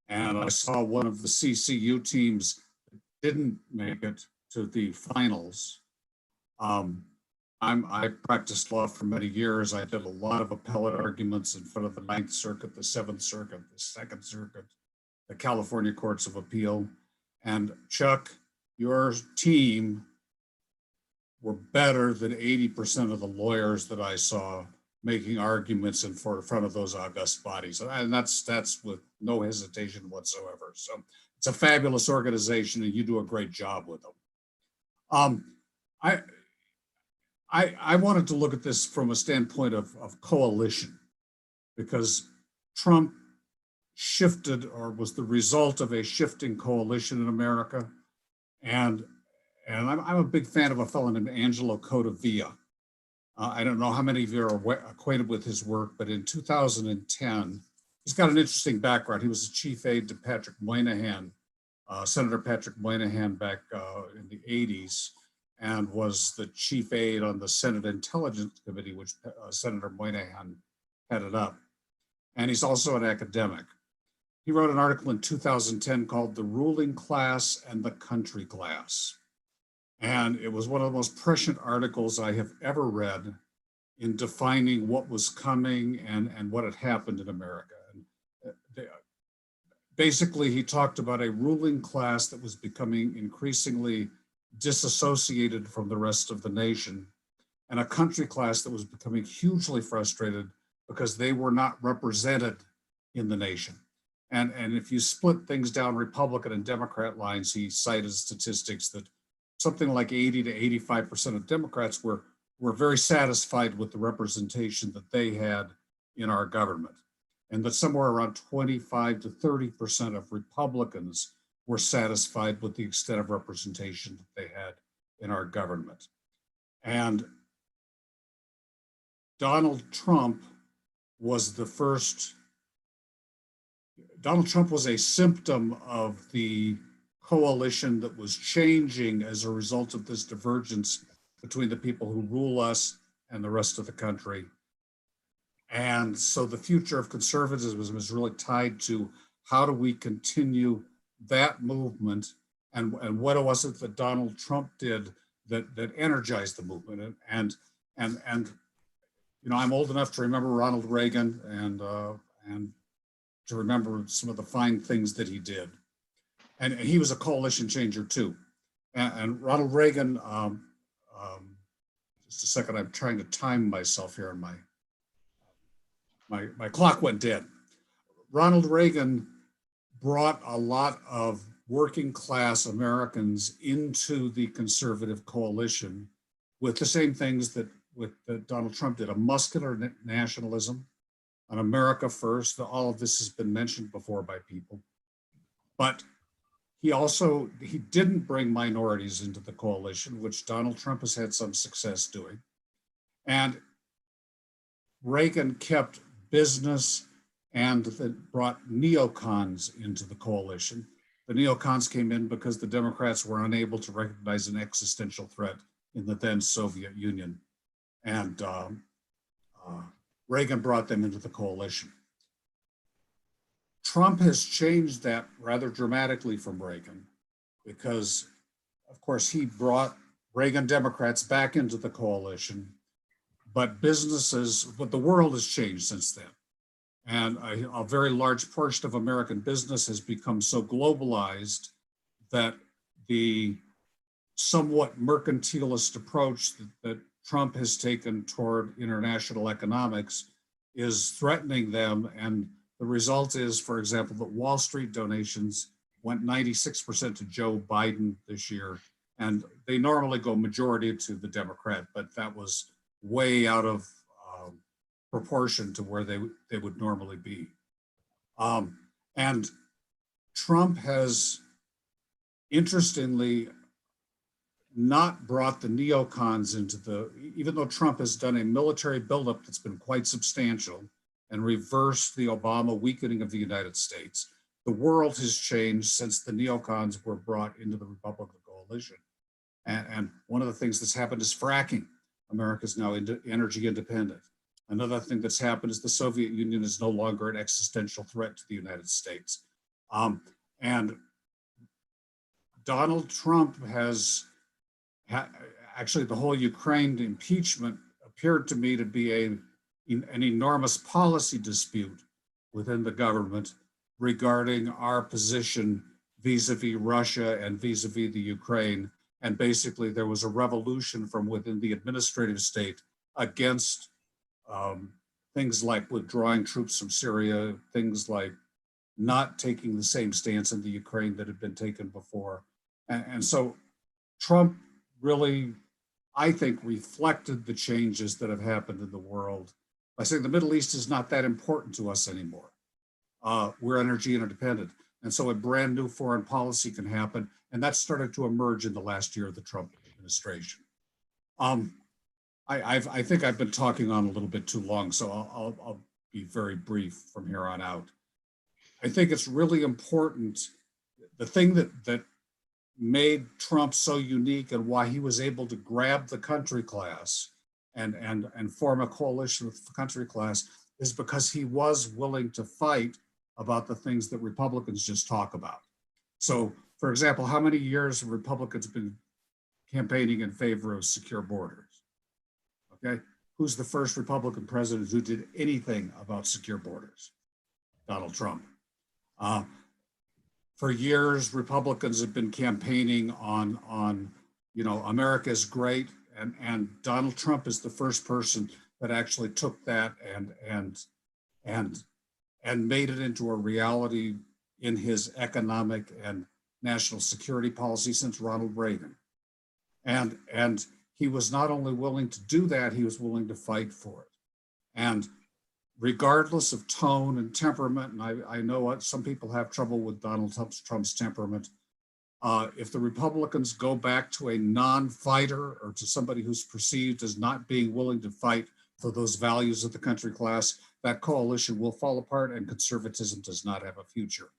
and I saw one of the CCU teams that didn't make it to the finals. I practiced law for many years. I did a lot of appellate arguments in front of the Ninth Circuit, the Seventh Circuit, the Second Circuit, the California Courts of Appeal. And Chuck, your team were better than 80% of the lawyers that I saw making arguments in front of those august bodies. And that's with no hesitation whatsoever. So it's a fabulous organization and you do a great job with them. I wanted to look at this from a standpoint of coalition, because Trump shifted, or was the result of a shifting coalition in America. And I'm a big fan of a fellow named Angelo Codavilla. I don't know how many of you are acquainted with his work, but in 2010, he's got an interesting background. He was the chief aide to Patrick Moynihan, Senator Patrick Moynihan back in the 80s, and was the chief aide on the Senate Intelligence Committee, which Senator Moynihan headed up. And he's also an academic. He wrote an article in 2010 called "The Ruling Class and the Country Class." And it was one of the most prescient articles I have ever read in defining what was coming and what had happened in America. And basically, he talked about a ruling class that was becoming increasingly disassociated from the rest of the nation, and a country class that was becoming hugely frustrated because they were not represented in the nation. And if you split things down Republican and Democrat lines, he cited statistics that something like 80 to 85% of Democrats were very satisfied with the representation that they had in our government, and that somewhere around 25 to 30% of Republicans were satisfied with the extent of representation that they had in our government. And Donald Trump was the first. Donald Trump was a symptom of the coalition that was changing as a result of this divergence between the people who rule us and the rest of the country. And so the future of conservatism is really tied to how do we continue that movement, and what was it that Donald Trump did that energized the movement. And you know, I'm old enough to remember Ronald Reagan and to remember some of the fine things that he did. And he was a coalition changer too. And Ronald Reagan, just a second, I'm trying to time myself here, and my clock went dead. Ronald Reagan brought a lot of working class Americans into the conservative coalition with the same things that Donald Trump did: a muscular nationalism, an America first. All of this has been mentioned before by people. But he didn't bring minorities into the coalition, which Donald Trump has had some success doing. And Reagan kept business and brought neocons into the coalition. The neocons came in because the Democrats were unable to recognize an existential threat in the then Soviet Union. And Reagan brought them into the coalition. Trump has changed that rather dramatically from Reagan because, of course, he brought Reagan Democrats back into the coalition, but the world has changed since then. And a very large portion of American business has become so globalized that the somewhat mercantilist approach that Trump has taken toward international economics is threatening them. And the result is, for example, that Wall Street donations went 96% to Joe Biden this year. And they normally go majority to the Democrat, but that was way out of proportion to where they would normally be. And Trump has, interestingly, not brought the neocons into even though Trump has done a military buildup that's been quite substantial and reversed the Obama weakening of the United States, the world has changed since the neocons were brought into the Republican coalition. And one of the things that's happened is fracking. America's now energy independent. Another thing that's happened is the Soviet Union is no longer an existential threat to the United States. And Donald Trump has, actually the whole Ukraine impeachment appeared to me to be an enormous policy dispute within the government regarding our position vis-a-vis Russia and vis-a-vis the Ukraine. And basically there was a revolution from within the administrative state against things like withdrawing troops from Syria, things like not taking the same stance in the Ukraine that had been taken before. And so Trump really, I think, reflected the changes that have happened in the world by saying the Middle East is not that important to us anymore. We're energy interdependent. And so a brand new foreign policy can happen. And that started to emerge in the last year of the Trump administration. I think I've been talking on a little bit too long, so I'll be very brief from here on out. I think it's really important. The thing that made Trump so unique and why he was able to grab the country class and form a coalition with the country class is because he was willing to fight about the things that Republicans just talk about. So, for example, how many years have Republicans been campaigning in favor of secure borders? Okay, who's the first Republican president who did anything about secure borders? Donald Trump. For years, Republicans have been campaigning on America is great, and Donald Trump is the first person that actually took that and made it into a reality in his economic and national security policy since Ronald Reagan. And he was not only willing to do that, he was willing to fight for it. And regardless of tone and temperament, and I know what some people have trouble with Donald Trump's temperament, if the Republicans go back to a non-fighter or to somebody who's perceived as not being willing to fight for those values of the country class, that coalition will fall apart and conservatism does not have a future.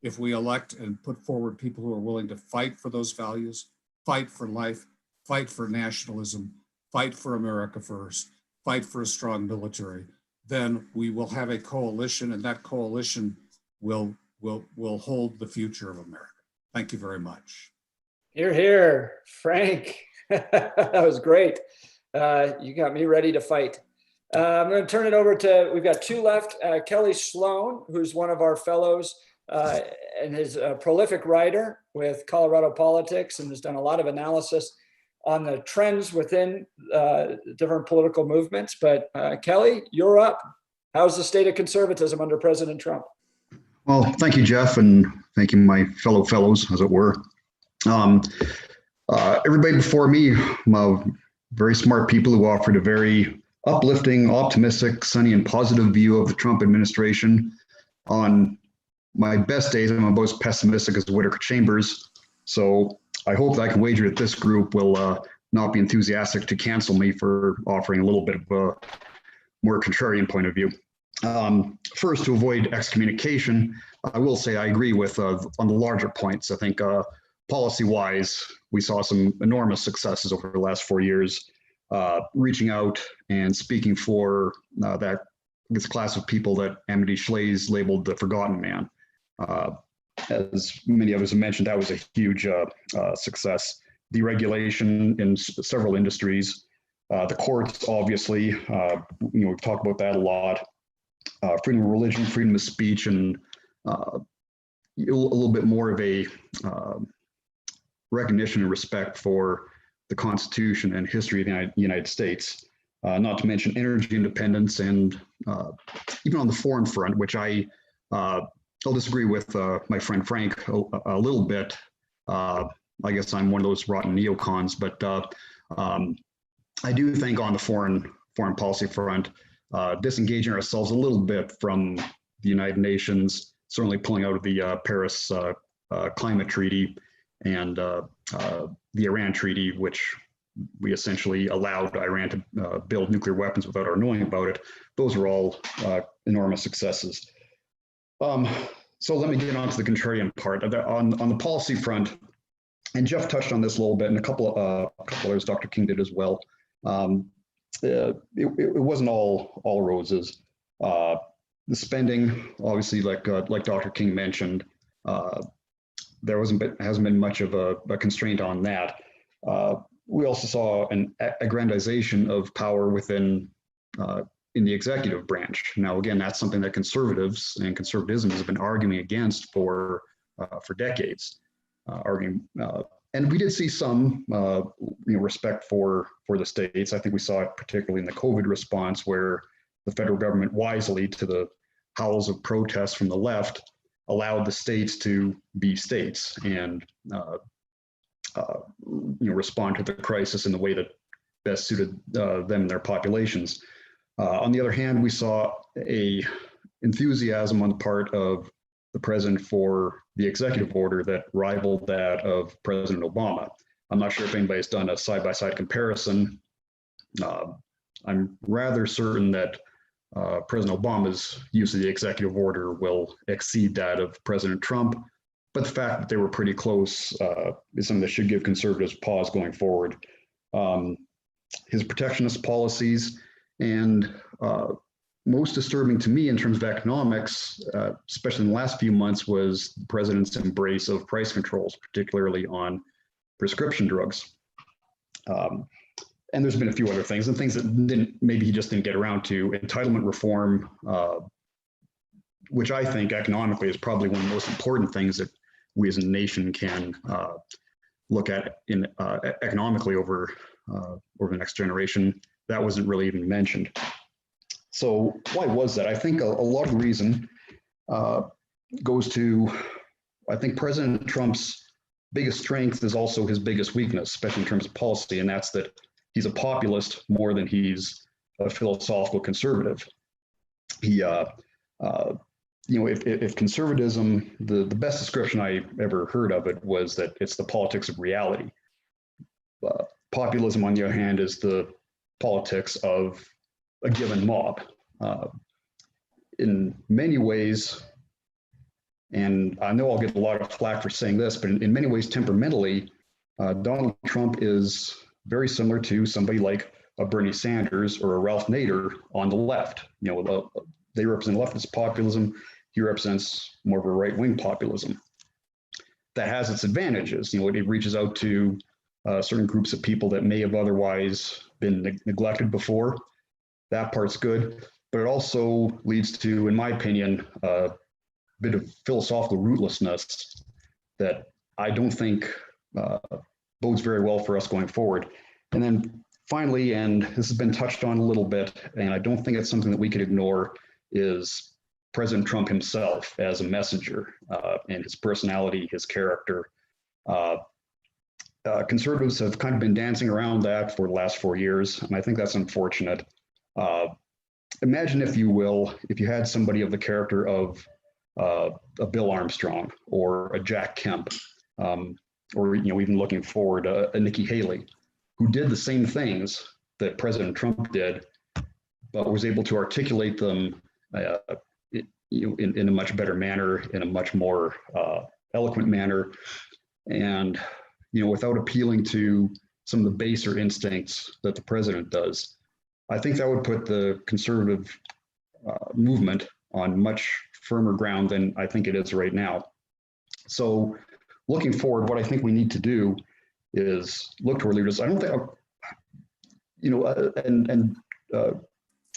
If we elect and put forward people who are willing to fight for those values, fight for life, fight for nationalism, fight for America first, fight for a strong military, then we will have a coalition, and that coalition will hold the future of America. Thank you very much. Hear, hear. Frank, that was great. You got me ready to fight. I'm going to turn it over to, we've got two left. Kelly Sloan, who's one of our fellows and is a prolific writer with Colorado Politics and has done a lot of analysis on the trends within different political movements. But Kelly, you're up. How's the state of conservatism under President Trump? Well, thank you, Jeff, and thank you, my fellow fellows, as it were. Everybody before me, very smart people who offered a very uplifting, optimistic, sunny, and positive view of the Trump administration. On my best days, I'm about as pessimistic as Whitaker Chambers. So I hope that I can wager that this group will not be enthusiastic to cancel me for offering a little bit of a more contrarian point of view. First, to avoid excommunication, I will say I agree with on the larger points. I think policy-wise, we saw some enormous successes over the last 4 years, reaching out and speaking for this class of people that Amity Schlaze labeled the forgotten man. As many of us have mentioned, that was a huge success. Deregulation in several industries, the courts, obviously, we've talked about that a lot. Freedom of religion, freedom of speech, and a little bit more of a recognition and respect for the Constitution and history of the United States. Not to mention energy independence, and even on the foreign front, which I'll disagree with my friend Frank a little bit. I guess I'm one of those rotten neocons, but I do think on the foreign policy front, disengaging ourselves a little bit from the United Nations, certainly pulling out of the Paris Climate Treaty and the Iran Treaty, which we essentially allowed Iran to build nuclear weapons without our knowing about it. Those are all enormous successes. So let me get on to the contrarian part. On the policy front, and Jeff touched on this a little bit, and a couple others, Dr. King did as well. It wasn't all roses. The spending, obviously, like Dr. King mentioned, there hasn't been much of a constraint on that. We also saw an aggrandization of power within in the executive branch. Now, again, that's something that conservatives and conservatism has been arguing against for decades. And we did see some respect for the states. I think we saw it particularly in the COVID response, where the federal government, wisely to the howls of protest from the left, allowed the states to be states and respond to the crisis in the way that best suited them and their populations. On the other hand, we saw a enthusiasm on the part of the president for the executive order that rivaled that of President Obama. I'm not sure if anybody's done a side-by-side comparison. I'm rather certain that President Obama's use of the executive order will exceed that of President Trump, but the fact that they were pretty close is something that should give conservatives pause going forward. His protectionist policies, and most disturbing to me in terms of economics, especially in the last few months, was the president's embrace of price controls, particularly on prescription drugs. And there's been a few other things, and things that maybe he just didn't get around to. Entitlement reform, which I think economically is probably one of the most important things that we as a nation can look at economically over the next generation. That wasn't really even mentioned. So why was that? I think a lot of the reason goes to, I think President Trump's biggest strength is also his biggest weakness, especially in terms of policy, and that's that he's a populist more than he's a philosophical conservative. He, if conservatism, the best description I ever heard of it was that it's the politics of reality. Populism, on the other hand, is the politics of a given mob. In many ways, and I know I'll get a lot of flack for saying this, but in many ways, temperamentally, Donald Trump is very similar to somebody like a Bernie Sanders or a Ralph Nader on the left. You know, they represent leftist populism. He represents more of a right-wing populism. That has its advantages. You know, it reaches out to certain groups of people that may have otherwise been neglected before. That part's good, but it also leads to, in my opinion, a bit of philosophical rootlessness that I don't think bodes very well for us going forward. And then finally, and this has been touched on a little bit, and I don't think it's something that we could ignore, is President Trump himself as a messenger and his personality, his character. Conservatives have kind of been dancing around that for the last 4 years, and I think that's unfortunate. Imagine, if you will, if you had somebody of the character of a Bill Armstrong or a Jack Kemp, or even looking forward, a Nikki Haley, who did the same things that President Trump did, but was able to articulate them in a much better manner, in a much more eloquent manner, and without appealing to some of the baser instincts that the president does. I think that would put the conservative movement on much firmer ground than I think it is right now. So looking forward, what I think we need to do is look to our leaders. I don't think,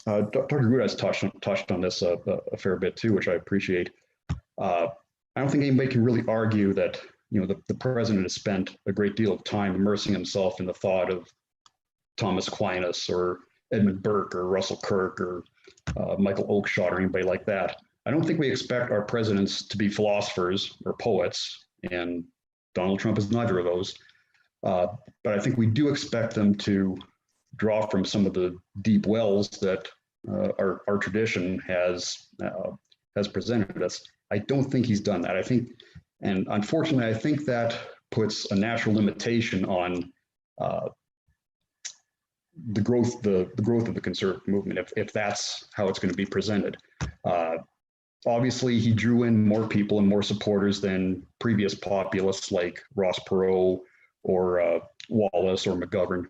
Dr. Groteis touched on this a fair bit too, which I appreciate. I don't think anybody can really argue that the president has spent a great deal of time immersing himself in the thought of Thomas Aquinas or Edmund Burke or Russell Kirk or Michael Oakeshott or anybody like that. I don't think we expect our presidents to be philosophers or poets, and Donald Trump is neither of those. But I think we do expect them to draw from some of the deep wells that our tradition has presented us. I don't think he's done that. I think, and unfortunately, I think that puts a natural limitation on the growth of the conservative movement, if that's how it's going to be presented. Obviously, he drew in more people and more supporters than previous populists like Ross Perot or Wallace or McGovern.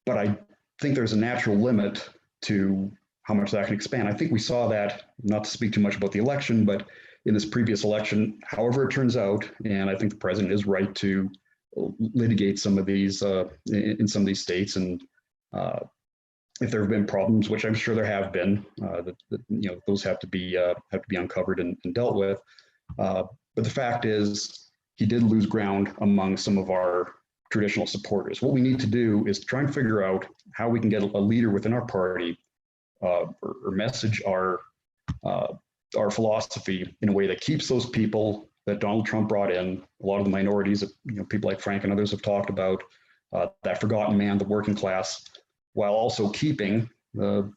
But I think there's a natural limit to how much that can expand. I think we saw that, not to speak too much about the election, but in this previous election, however it turns out, and I think the president is right to litigate some of these in some of these states, and if there have been problems, which I'm sure there have been, those have to be uncovered and dealt with. But the fact is, he did lose ground among some of our traditional supporters. What we need to do is try and figure out how we can get a leader within our party or message our philosophy in a way that keeps those people that Donald Trump brought in, a lot of the minorities that people like Frank and others have talked about, that forgotten man, the working class, while also keeping the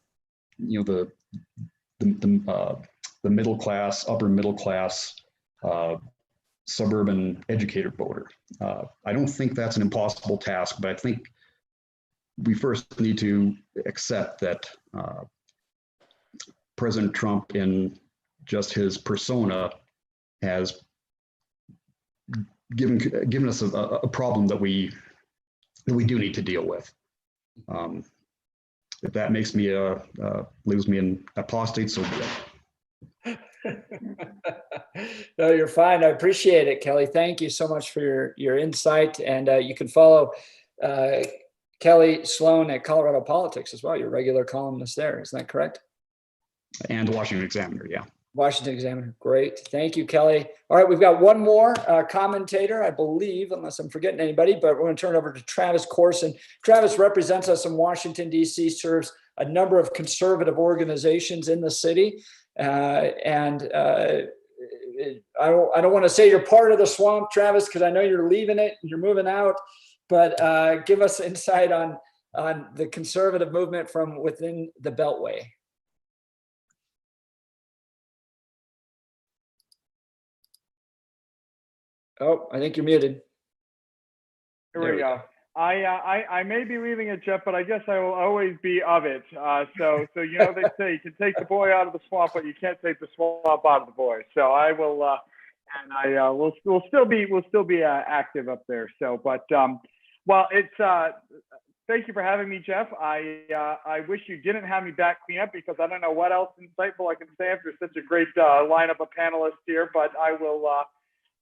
middle class, upper middle class, suburban educated voter. I don't think that's an impossible task, but I think we first need to accept that President Trump, in just his persona, has given us a problem that we do need to deal with. If that makes me leaves me an apostate, so be it. No, you're fine. I appreciate it, Kelly. Thank you so much for your insight. And you can follow Kelly Sloan at Colorado Politics as well. You're a regular columnist there. Isn't that correct? And Washington Examiner, yeah. Washington Examiner. Great. Thank you, Kelly. All right, we've got one more commentator, I believe, unless I'm forgetting anybody, but we're going to turn it over to Travis Corson. Travis represents us in Washington, D.C., serves a number of conservative organizations in the city. I don't want to say you're part of the swamp, Travis, because I know you're leaving it and you're moving out, but give us insight on the conservative movement from within the Beltway. Oh, I think you're muted. Here we go. I may be leaving it, Jeff, but I guess I will always be of it. So you know, they say you can take the boy out of the swamp, but you can't take the swamp out of the boy. So I will, and I will still be active up there. So, but well, it's thank you for having me, Jeff. I wish you didn't have me back clean up, because I don't know what else insightful I can say after such a great lineup of panelists here. But I will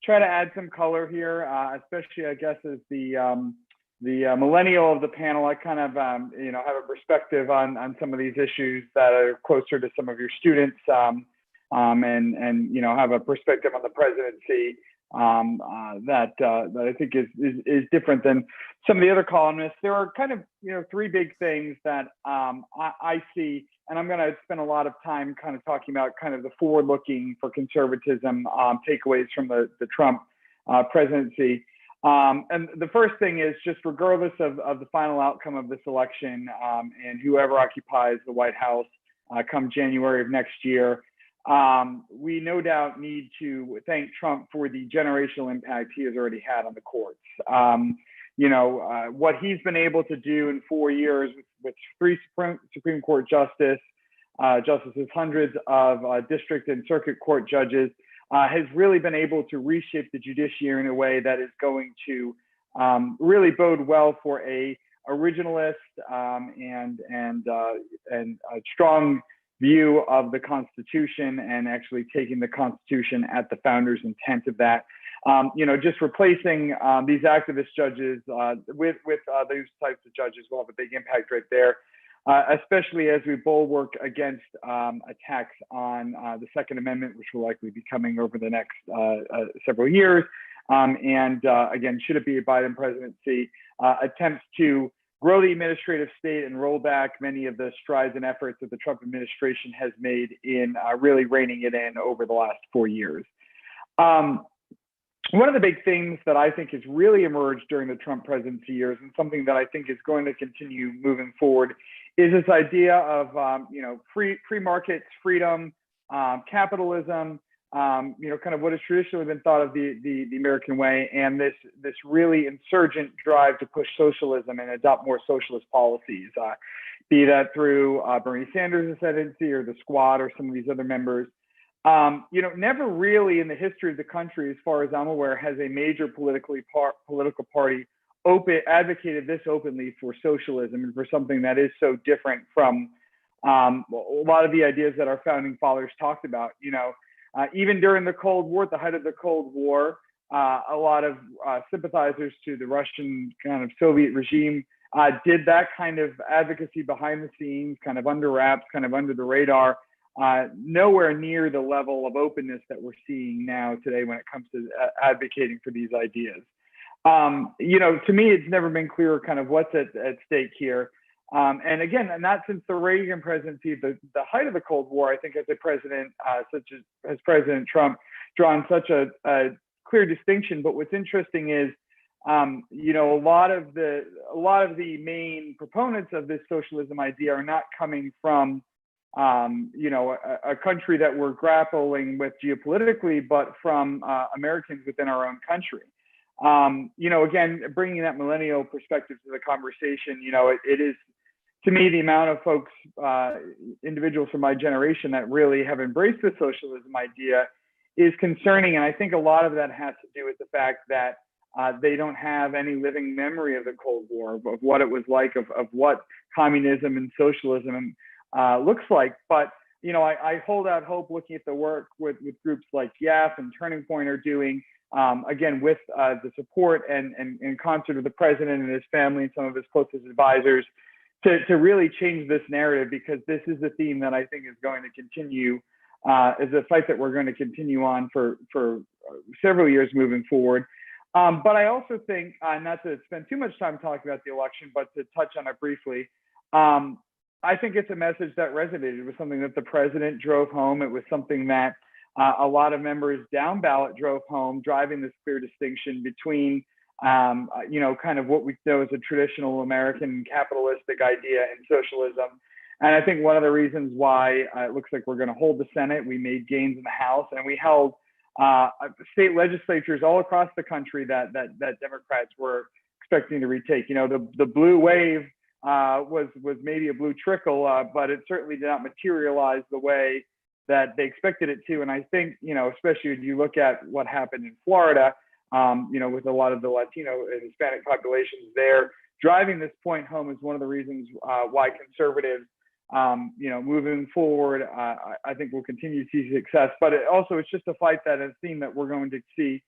try to add some color here, especially I guess as the millennial of the panel. I kind of you know, have a perspective on some of these issues that are closer to some of your students, and you know, have a perspective on the presidency that I think is different than some of the other columnists. There are kind of, you know, three big things that I see, and I'm going to spend a lot of time kind of talking about kind of the forward-looking for conservatism takeaways from the Trump presidency. And the first thing is, just regardless of the final outcome of this election, and whoever occupies the White House come January of next year, we no doubt need to thank Trump for the generational impact he has already had on the courts. You know, what he's been able to do in 4 years with 3 Supreme Court justices, hundreds of district and circuit court judges, has really been able to reshape the judiciary in a way that is going to really bode well for a originalist and a strong view of the Constitution, and actually taking the Constitution at the founders' intent of that. You know, just replacing these activist judges with those types of judges will have a big impact right there, especially as we bulwark against attacks on the Second Amendment, which will likely be coming over the next several years. And again, should it be a Biden presidency, attempts to grow the administrative state and roll back many of the strides and efforts that the Trump administration has made in really reining it in over the last 4 years. One of the big things that I think has really emerged during the Trump presidency years, and something that I think is going to continue moving forward, is this idea of you know, free markets, freedom, capitalism, you know, kind of what has traditionally been thought of the American way, and this really insurgent drive to push socialism and adopt more socialist policies, be that through Bernie Sanders' ascendancy or the Squad or some of these other members. You know, never really in the history of the country, as far as I'm aware, has a major political party advocated this openly for socialism and for something that is so different from a lot of the ideas that our founding fathers talked about. You know, even during the Cold War, at the height of the Cold War, a lot of sympathizers to the Russian kind of Soviet regime did that kind of advocacy behind the scenes, kind of under wraps, kind of under the radar. Nowhere near the level of openness that we're seeing now today when it comes to advocating for these ideas. You know, to me, it's never been clearer kind of what's at stake here. And again, not since the Reagan presidency, the height of the Cold War, I think, as a president, such as President Trump, drawn such a clear distinction. But what's interesting is, you know, a lot of the main proponents of this socialism idea are not coming from you know, a country that we're grappling with geopolitically, but from Americans within our own country. You know, again, bringing that millennial perspective to the conversation, you know, it is, to me, the amount of folks, individuals from my generation that really have embraced the socialism idea is concerning. And I think a lot of that has to do with the fact that they don't have any living memory of the Cold War, of what it was like, of what communism and socialism looks like. But, you know, I hold out hope looking at the work with groups like YAF and Turning Point are doing, again, with the support and in concert with the president and his family and some of his closest advisors, to really change this narrative, because this is a theme that I think is going to continue, is a fight that we're going to continue on for several years moving forward. But I also think, not to spend too much time talking about the election, but to touch on it briefly, I think it's a message that resonated. It was something that the president drove home. It was something that a lot of members down ballot drove home, driving this clear distinction between, you know, kind of what we know as a traditional American capitalistic idea and socialism. And I think one of the reasons why it looks like we're going to hold the Senate, we made gains in the House, and we held state legislatures all across the country that Democrats were expecting to retake. You know, the blue wave was maybe a blue trickle, but it certainly did not materialize the way that they expected it to. And I think, you know, especially if you look at what happened in Florida, you know, with a lot of the Latino and Hispanic populations there, driving this point home is one of the reasons why conservatives, you know, moving forward, I think we'll continue to see success. But it's just a fight that a theme that we're going to see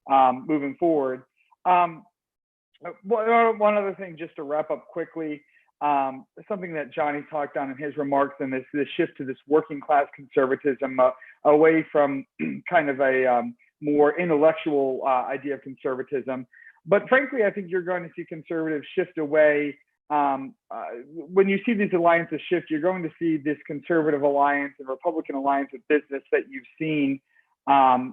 moving forward. One other thing, just to wrap up quickly, something that Johnny talked on in his remarks, and this shift to this working class conservatism away from kind of a more intellectual idea of conservatism. But frankly, I think you're going to see conservatives shift away. When you see these alliances shift, you're going to see this conservative alliance and Republican alliance with business that you've seen,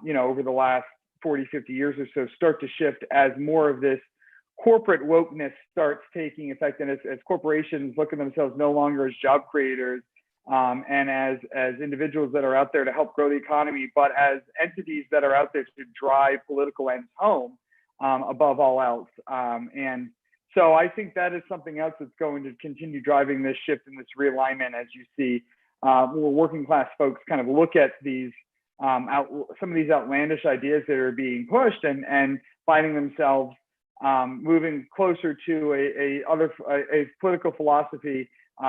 you know, over the last 40, 50 years or so start to shift as more of this corporate wokeness starts taking effect, and as corporations look at themselves no longer as job creators and as individuals that are out there to help grow the economy, but as entities that are out there to drive political ends home above all else. And so I think that is something else that's going to continue driving this shift and this realignment as you see more working class folks kind of look at these some of these outlandish ideas that are being pushed and finding themselves moving closer to a political philosophy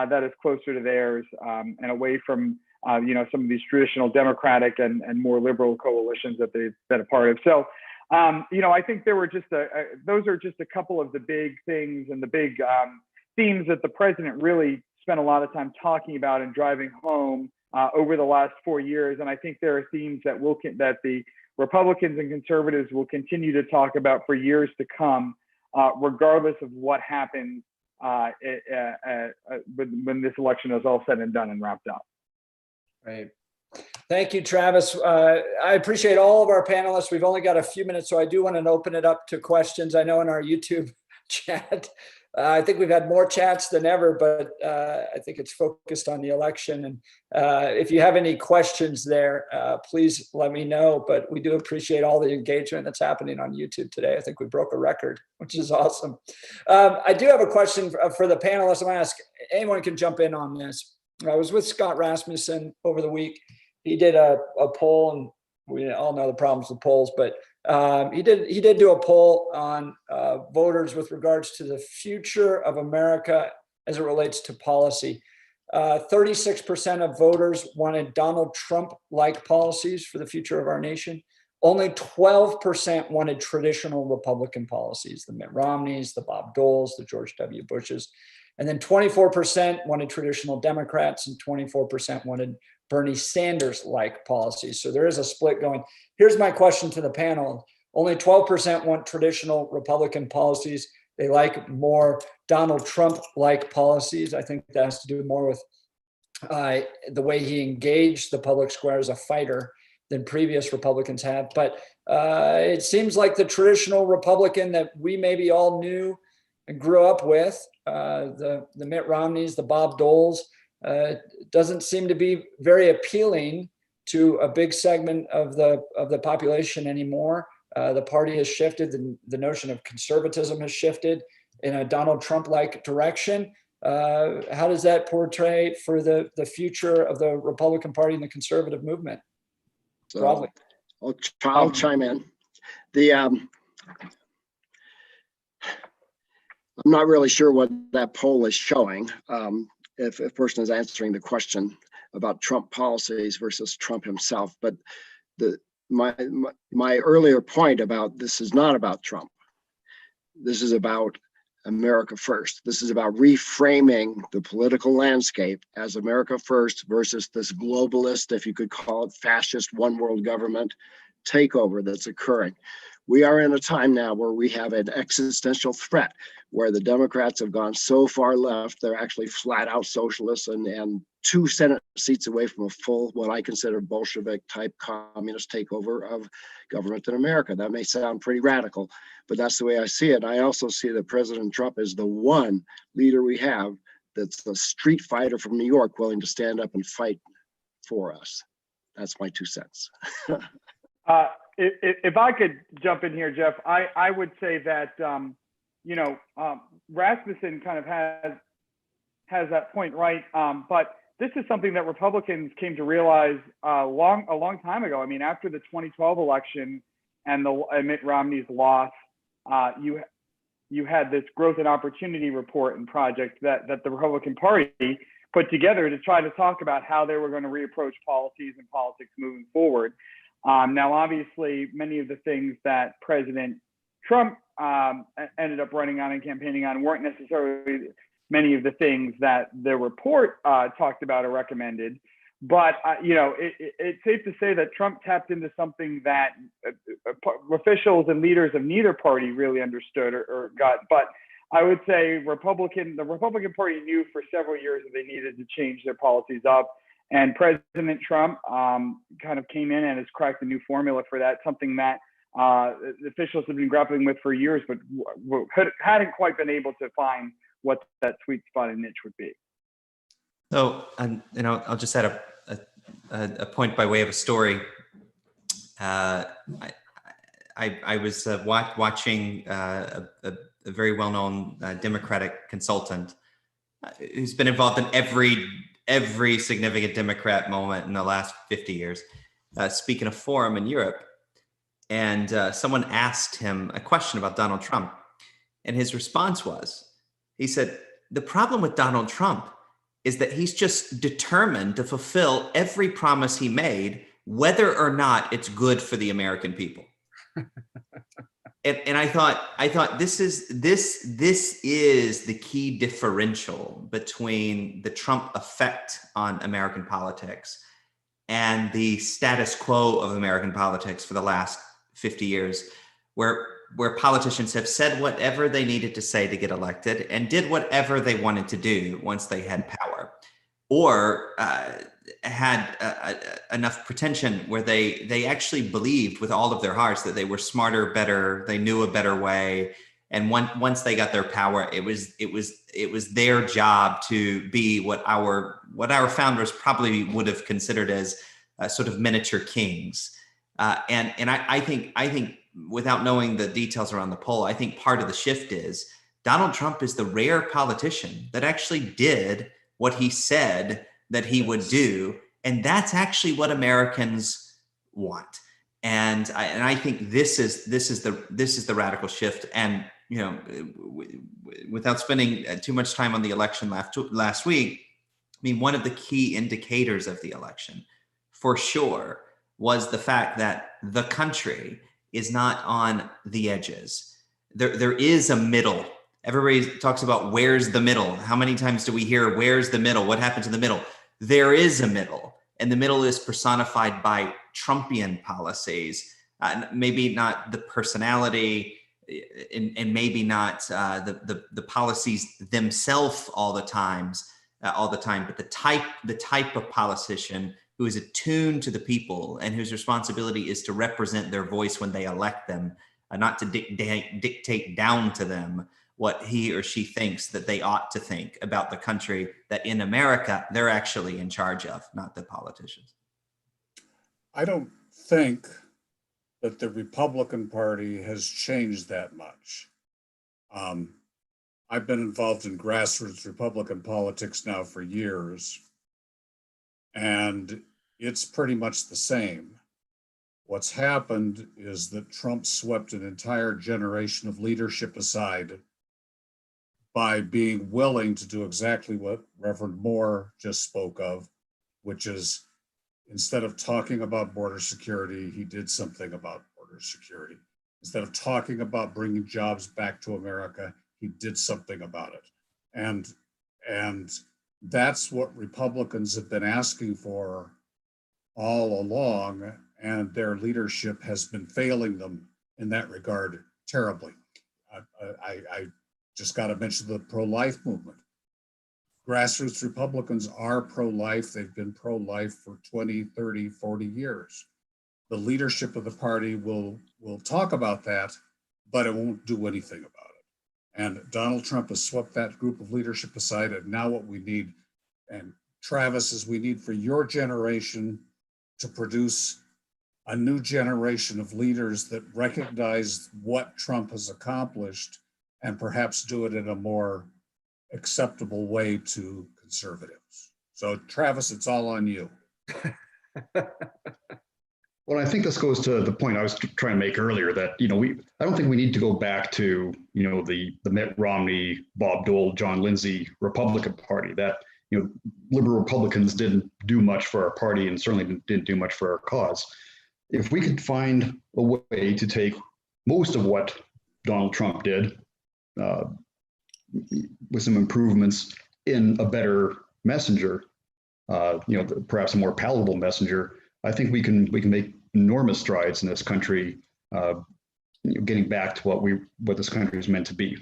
that is closer to theirs and away from you know, some of these traditional Democratic and more liberal coalitions that they've been a part of. So you know, I think there were just those are just a couple of the big things and the big themes that the president really spent a lot of time talking about and driving home over the last 4 years. And I think there are themes that the Republicans and conservatives will continue to talk about for years to come, regardless of what happens when this election is all said and done and wrapped up. Right. Thank you, Travis. I appreciate all of our panelists. We've only got a few minutes, so I do want to open it up to questions. I know in our YouTube chat, I think we've had more chats than ever, but I think it's focused on the election. And if you have any questions there, please let me know. But we do appreciate all the engagement that's happening on YouTube today. I think we broke a record, which is awesome. I do have a question for the panelists. I'm going to ask, anyone can jump in on this. I was with Scott Rasmussen over the week. He did a poll, and we all know the problems with polls, but he did do a poll on voters with regards to the future of America as it relates to policy. 36% of voters wanted Donald Trump-like policies for the future of our nation. Only 12% wanted traditional Republican policies, the Mitt Romneys, the Bob Doles, the George W. Bushes. And then 24% wanted traditional Democrats and 24% wanted Bernie Sanders-like policies. So there is a split going. Here's my question to the panel. Only 12% want traditional Republican policies. They like more Donald Trump-like policies. I think that has to do more with the way he engaged the public square as a fighter than previous Republicans have. But it seems like the traditional Republican that we maybe all knew and grew up with, the Mitt Romneys, the Bob Doles, doesn't seem to be very appealing to a big segment of the population anymore. The party has shifted. The notion of conservatism has shifted in a Donald Trump-like direction. How does that portray for the future of the Republican Party and the conservative movement broadly? I'll chime in. I'm not really sure what that poll is showing. If a person is answering the question about Trump policies versus Trump himself, but my earlier point about this is not about Trump. This is about America first. This is about reframing the political landscape as America first versus this globalist, if you could call it fascist, one world government takeover that's occurring. We are in a time now where we have an existential threat, where the Democrats have gone so far left, they're actually flat out socialists and 2 Senate seats away from a full, what I consider Bolshevik type communist takeover of government in America. That may sound pretty radical, but that's the way I see it. I also see that President Trump is the one leader we have that's a street fighter from New York willing to stand up and fight for us. That's my 2 cents. If I could jump in here, Jeff, I would say that Rasmussen kind of has that point right. But this is something that Republicans came to realize a long time ago. I mean, after the 2012 election and Mitt Romney's loss, you had this Growth and Opportunity Report and project that the Republican Party put together to try to talk about how they were going to reapproach policies and politics moving forward. Now, obviously, many of the things that President Trump ended up running on and campaigning on weren't necessarily many of the things that the report talked about or recommended. But, it's safe to say that Trump tapped into something that officials and leaders of neither party really understood or got. But I would say the Republican Party knew for several years that they needed to change their policies up. And President Trump kind of came in and has cracked a new formula for that, something that officials have been grappling with for years, but hadn't quite been able to find what that sweet spot and niche would be. So, I'll just add a point by way of a story. I was watching a very well-known Democratic consultant who's been involved in every significant Democrat moment in the last 50 years, speak in a forum in Europe. And someone asked him a question about Donald Trump. And his response was, he said, the problem with Donald Trump is that he's just determined to fulfill every promise he made, whether or not it's good for the American people. And I thought this is the key differential between the Trump effect on American politics and the status quo of American politics for the last 50 years, where politicians have said whatever they needed to say to get elected and did whatever they wanted to do once they had power, or had enough pretension where they actually believed with all of their hearts that they were smarter, better, they knew a better way. And once they got their power, it was their job to be what our founders probably would have considered as sort of miniature kings. And I think without knowing the details around the poll, I think part of the shift is Donald Trump is the rare politician that actually did what he said that he would do. And that's actually what Americans want. And I think this is the radical shift. And, without spending too much time on the election last week, I mean, one of the key indicators of the election for sure was the fact that the country is not on the edges. There is a middle. Everybody talks about where's the middle. How many times do we hear where's the middle? What happened to the middle? There is a middle, and the middle is personified by Trumpian policies. Maybe not the personality, and maybe not the policies themselves all the time, but the type of politician who is attuned to the people and whose responsibility is to represent their voice when they elect them, not to dictate down to them what he or she thinks that they ought to think about the country that in America they're actually in charge of, not the politicians. I don't think that the Republican Party has changed that much. I've been involved in grassroots Republican politics now for years, and it's pretty much the same. What's happened is that Trump swept an entire generation of leadership aside by being willing to do exactly what Reverend Moore just spoke of, which is instead of talking about border security, he did something about border security. Instead of talking about bringing jobs back to America, he did something about it. And that's what Republicans have been asking for all along, and their leadership has been failing them in that regard terribly. I just got to mention the pro-life movement. Grassroots Republicans are pro-life. They've been pro-life for 20, 30, 40 years. The leadership of the party will talk about that, but it won't do anything about it. And Donald Trump has swept that group of leadership aside. And now what we need, and Travis, is we need for your generation to produce a new generation of leaders that recognize what Trump has accomplished and perhaps do it in a more acceptable way to conservatives. So Travis, it's all on you. Well, I think this goes to the point I was trying to make earlier that, I don't think we need to go back to, the Mitt Romney, Bob Dole, John Lindsay Republican Party that, liberal Republicans didn't do much for our party and certainly didn't do much for our cause. If we could find a way to take most of what Donald Trump did with some improvements in a better messenger, perhaps a more palatable messenger, I think we can make enormous strides in this country, getting back to what this country is meant to be.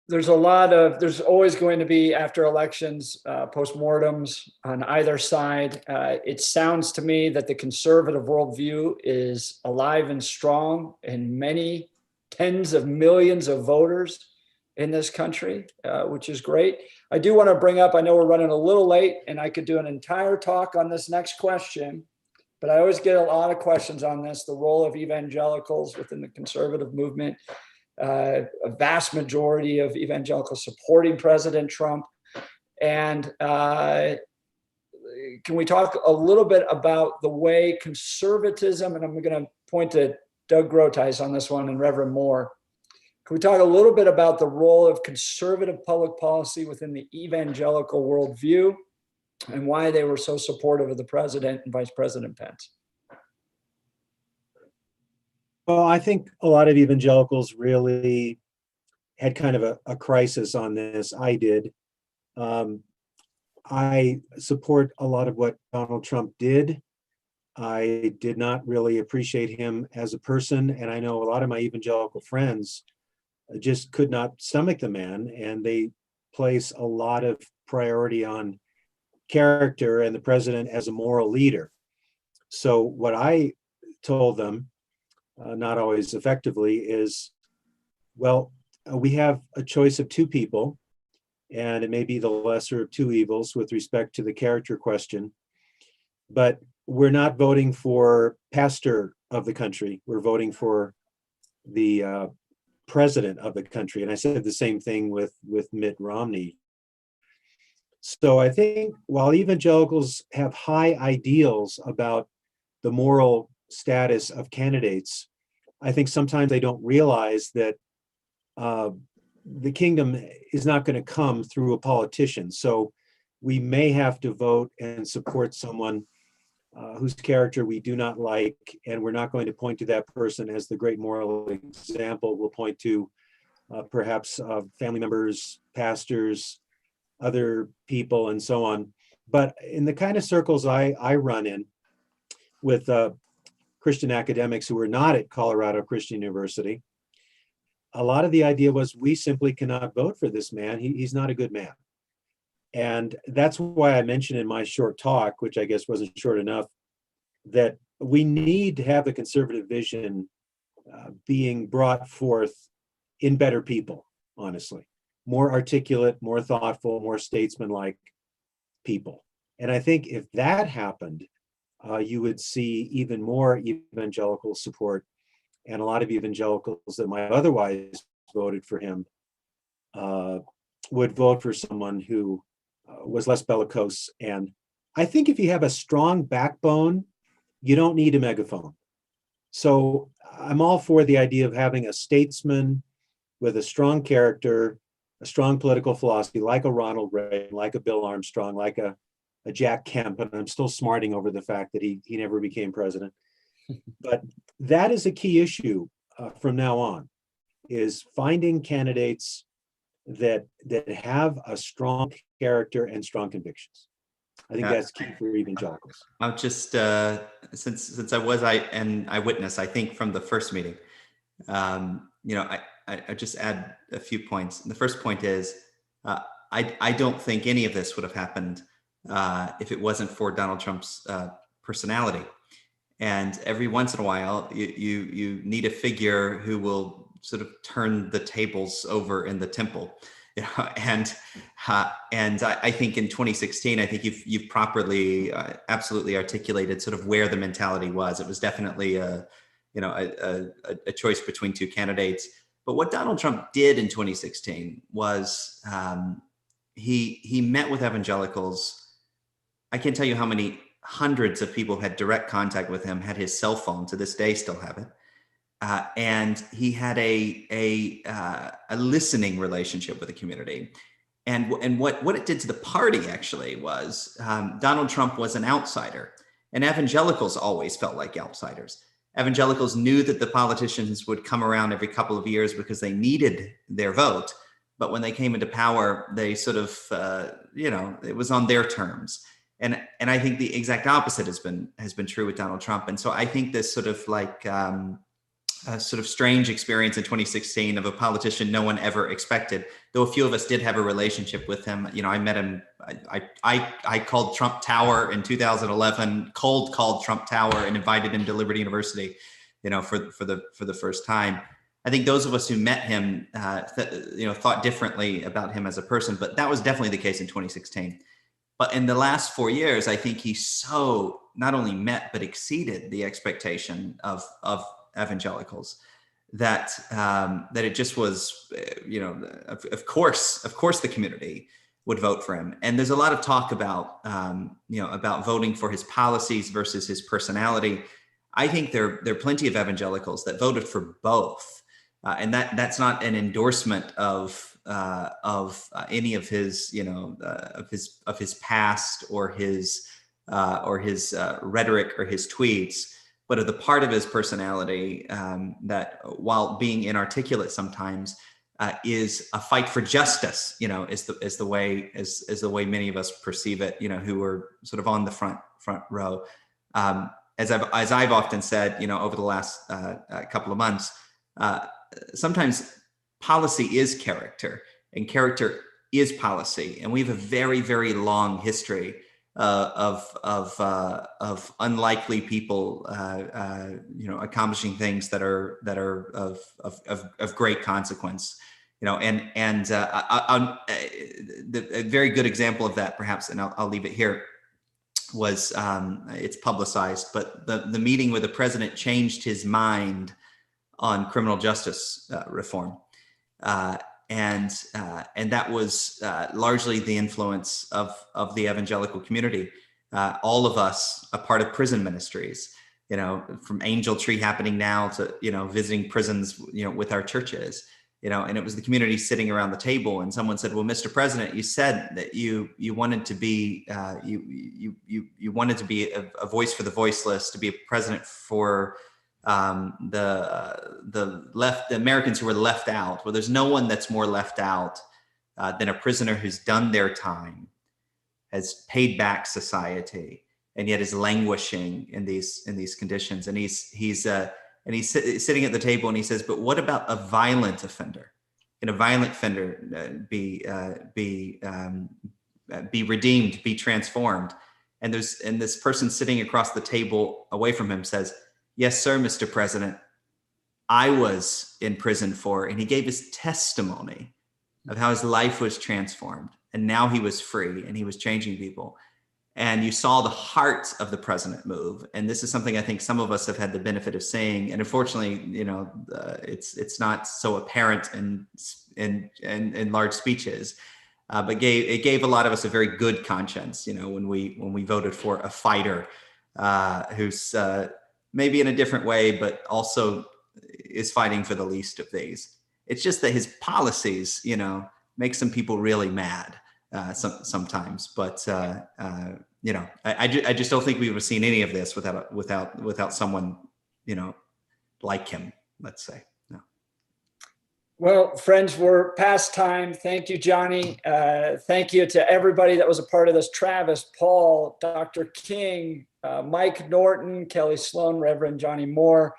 There's always going to be, after elections, postmortems on either side. It sounds to me that the conservative worldview is alive and strong in many tens of millions of voters in this country, which is great. I do want to bring up, I know we're running a little late and I could do an entire talk on this next question, but I always get a lot of questions on this, the role of evangelicals within the conservative movement. A vast majority of evangelicals supporting President Trump. And can we talk a little bit about the way conservatism, and I'm going to point to Doug Groteis on this one and Reverend Moore. Can we talk a little bit about the role of conservative public policy within the evangelical worldview and why they were so supportive of the president and Vice President Pence? Well, I think a lot of evangelicals really had kind of a crisis on this. I did. I support a lot of what Donald Trump did. I did not really appreciate him as a person, and I know a lot of my evangelical friends just could not stomach the man, and they place a lot of priority on character and the president as a moral leader. So what I told them, not always effectively, is, well, we have a choice of two people, and it may be the lesser of two evils with respect to the character question, but we're not voting for pastor of the country. We're voting for the president of the country. And I said the same thing with Mitt Romney. So I think while evangelicals have high ideals about the moral status of candidates, I think sometimes they don't realize that the kingdom is not going to come through a politician. So we may have to vote and support someone whose character we do not like, and we're not going to point to that person as the great moral example. We'll point to perhaps family members, pastors, other people, and so on. But in the kind of circles I run in with Christian academics who were not at Colorado Christian University, a lot of the idea was we simply cannot vote for this man. He's not a good man. And that's why I mentioned in my short talk, which I guess wasn't short enough, that we need to have the conservative vision being brought forth in better people, honestly. More articulate, more thoughtful, more statesman-like people. And I think if that happened, you would see even more evangelical support, and a lot of evangelicals that might otherwise voted for him would vote for someone who was less bellicose. And I think if you have a strong backbone, you don't need a megaphone. So I'm all for the idea of having a statesman with a strong character, a strong political philosophy, like a Ronald Reagan, like a Bill Armstrong, like a Jack Kemp, and I'm still smarting over the fact that he never became president. But that is a key issue from now on, is finding candidates that have a strong character and strong convictions. I think that's key for evangelicals. I'll just since I witnessed, I think, from the first meeting, I just add a few points. The first point is I don't think any of this would have happened if it wasn't for Donald Trump's personality. And every once in a while, you need a figure who will sort of turn the tables over in the temple. And I think in 2016, I think you've properly, absolutely articulated sort of where the mentality was. It was definitely a a choice between two candidates. But what Donald Trump did in 2016 was he met with evangelicals. I can't tell you how many hundreds of people had direct contact with him, had his cell phone, to this day still have it. And he had a listening relationship with the community. And what it did to the party actually was Donald Trump was an outsider, and evangelicals always felt like outsiders. Evangelicals knew that the politicians would come around every couple of years because they needed their vote. But when they came into power, they sort of, it was on their terms. And I think the exact opposite has been true with Donald Trump. And so I think this sort of like a sort of strange experience in 2016 of a politician no one ever expected, though a few of us did have a relationship with him. I met him. I called Trump Tower in 2011, called Trump Tower and invited him to Liberty University, for the first time. I think those of us who met him, thought differently about him as a person, but that was definitely the case in 2016. But in the last 4 years, I think he so not only met, but exceeded the expectation of evangelicals that it just was, of course the community would vote for him. And there's a lot of talk about, about voting for his policies versus his personality. I think there are plenty of evangelicals that voted for both. And that's not an endorsement of any of his, of his past or his rhetoric or his tweets, but of the part of his personality that, while being inarticulate sometimes, is a fight for justice. Is the way many of us perceive it. Who are sort of on the front row. As I've often said, over the last couple of months. Sometimes policy is character, and character is policy, and we have a very, very long history of unlikely people, accomplishing things that are of great consequence, and a very good example of that, perhaps, and I'll leave it here, was it's publicized, but the meeting where the president changed his mind on criminal justice reform. And that was largely the influence of the evangelical community. All of us, a part of prison ministries, from Angel Tree happening now to, visiting prisons, with our churches, and it was the community sitting around the table, and someone said, well, Mr. President, you said that you wanted to be, you wanted to be a voice for the voiceless, to be a president for the Americans who were left out. Well, there's no one that's more left out than a prisoner who's done their time, has paid back society, and yet is languishing in these conditions. And he's sitting at the table, and he says, but what about a violent offender? Can a violent offender be redeemed, be transformed? And this person sitting across the table away from him says, yes, sir, Mr. President, I was in prison and he gave his testimony of how his life was transformed. And now he was free and he was changing people. And you saw the heart of the president move. And this is something I think some of us have had the benefit of seeing. And unfortunately, it's not so apparent in large speeches, but it gave a lot of us a very good conscience, when we voted for a fighter who's maybe in a different way, but also is fighting for the least of these. It's just that his policies, make some people really mad sometimes. But I just don't think we would have seen any of this without someone, like him, let's say. No. Well, friends, we're past time. Thank you, Johnny. Thank you to everybody that was a part of this. Travis, Paul, Dr. King, Mike Norton, Kelly Sloan, Reverend Johnny Moore,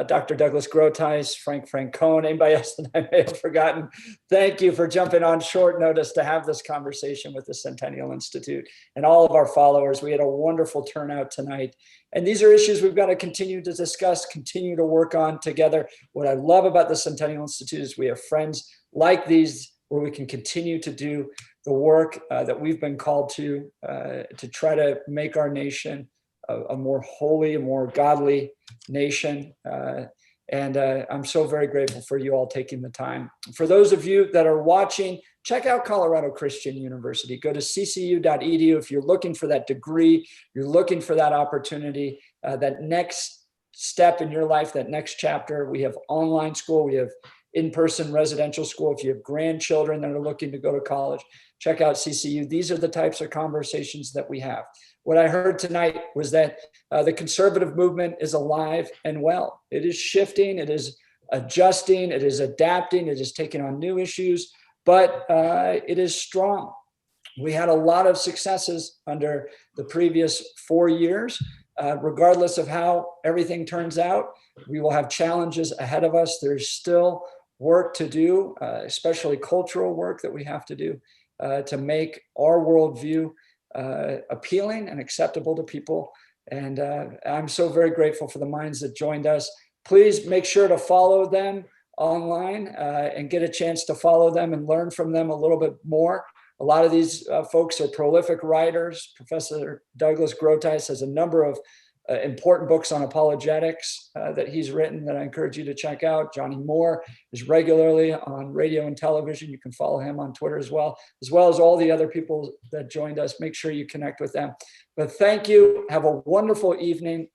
Dr. Douglas Groteis, Frank Francone, anybody else that I may have forgotten. Thank you for jumping on short notice to have this conversation with the Centennial Institute and all of our followers. We had a wonderful turnout tonight. And these are issues we've got to continue to discuss, continue to work on together. What I love about the Centennial Institute is we have friends like these where we can continue to do the work that we've been called to try to make our nation a more holy, a more godly nation. And I'm so very grateful for you all taking the time. For those of you that are watching, check out Colorado Christian University. Go to ccu.edu if you're looking for that degree, you're looking for that opportunity, that next step in your life, that next chapter. We have online school, we have in-person residential school. If you have grandchildren that are looking to go to college, check out CCU. These are the types of conversations that we have. What I heard tonight was that the conservative movement is alive and well. It is shifting, it is adjusting, it is adapting, it is taking on new issues, but it is strong. We had a lot of successes under the previous 4 years. Regardless of how everything turns out, we will have challenges ahead of us. There's still work to do, especially cultural work that we have to do to make our worldview appealing and acceptable to people. And I'm so very grateful for the minds that joined us. Please make sure to follow them online and get a chance to follow them and learn from them a little bit more. A lot of these folks are prolific writers. Professor Douglas Groteis has a number of important books on apologetics that he's written that I encourage you to check out. Johnny Moore is regularly on radio and television. You can follow him on Twitter as well as all the other people that joined us. Make sure you connect with them. But thank you. Have a wonderful evening.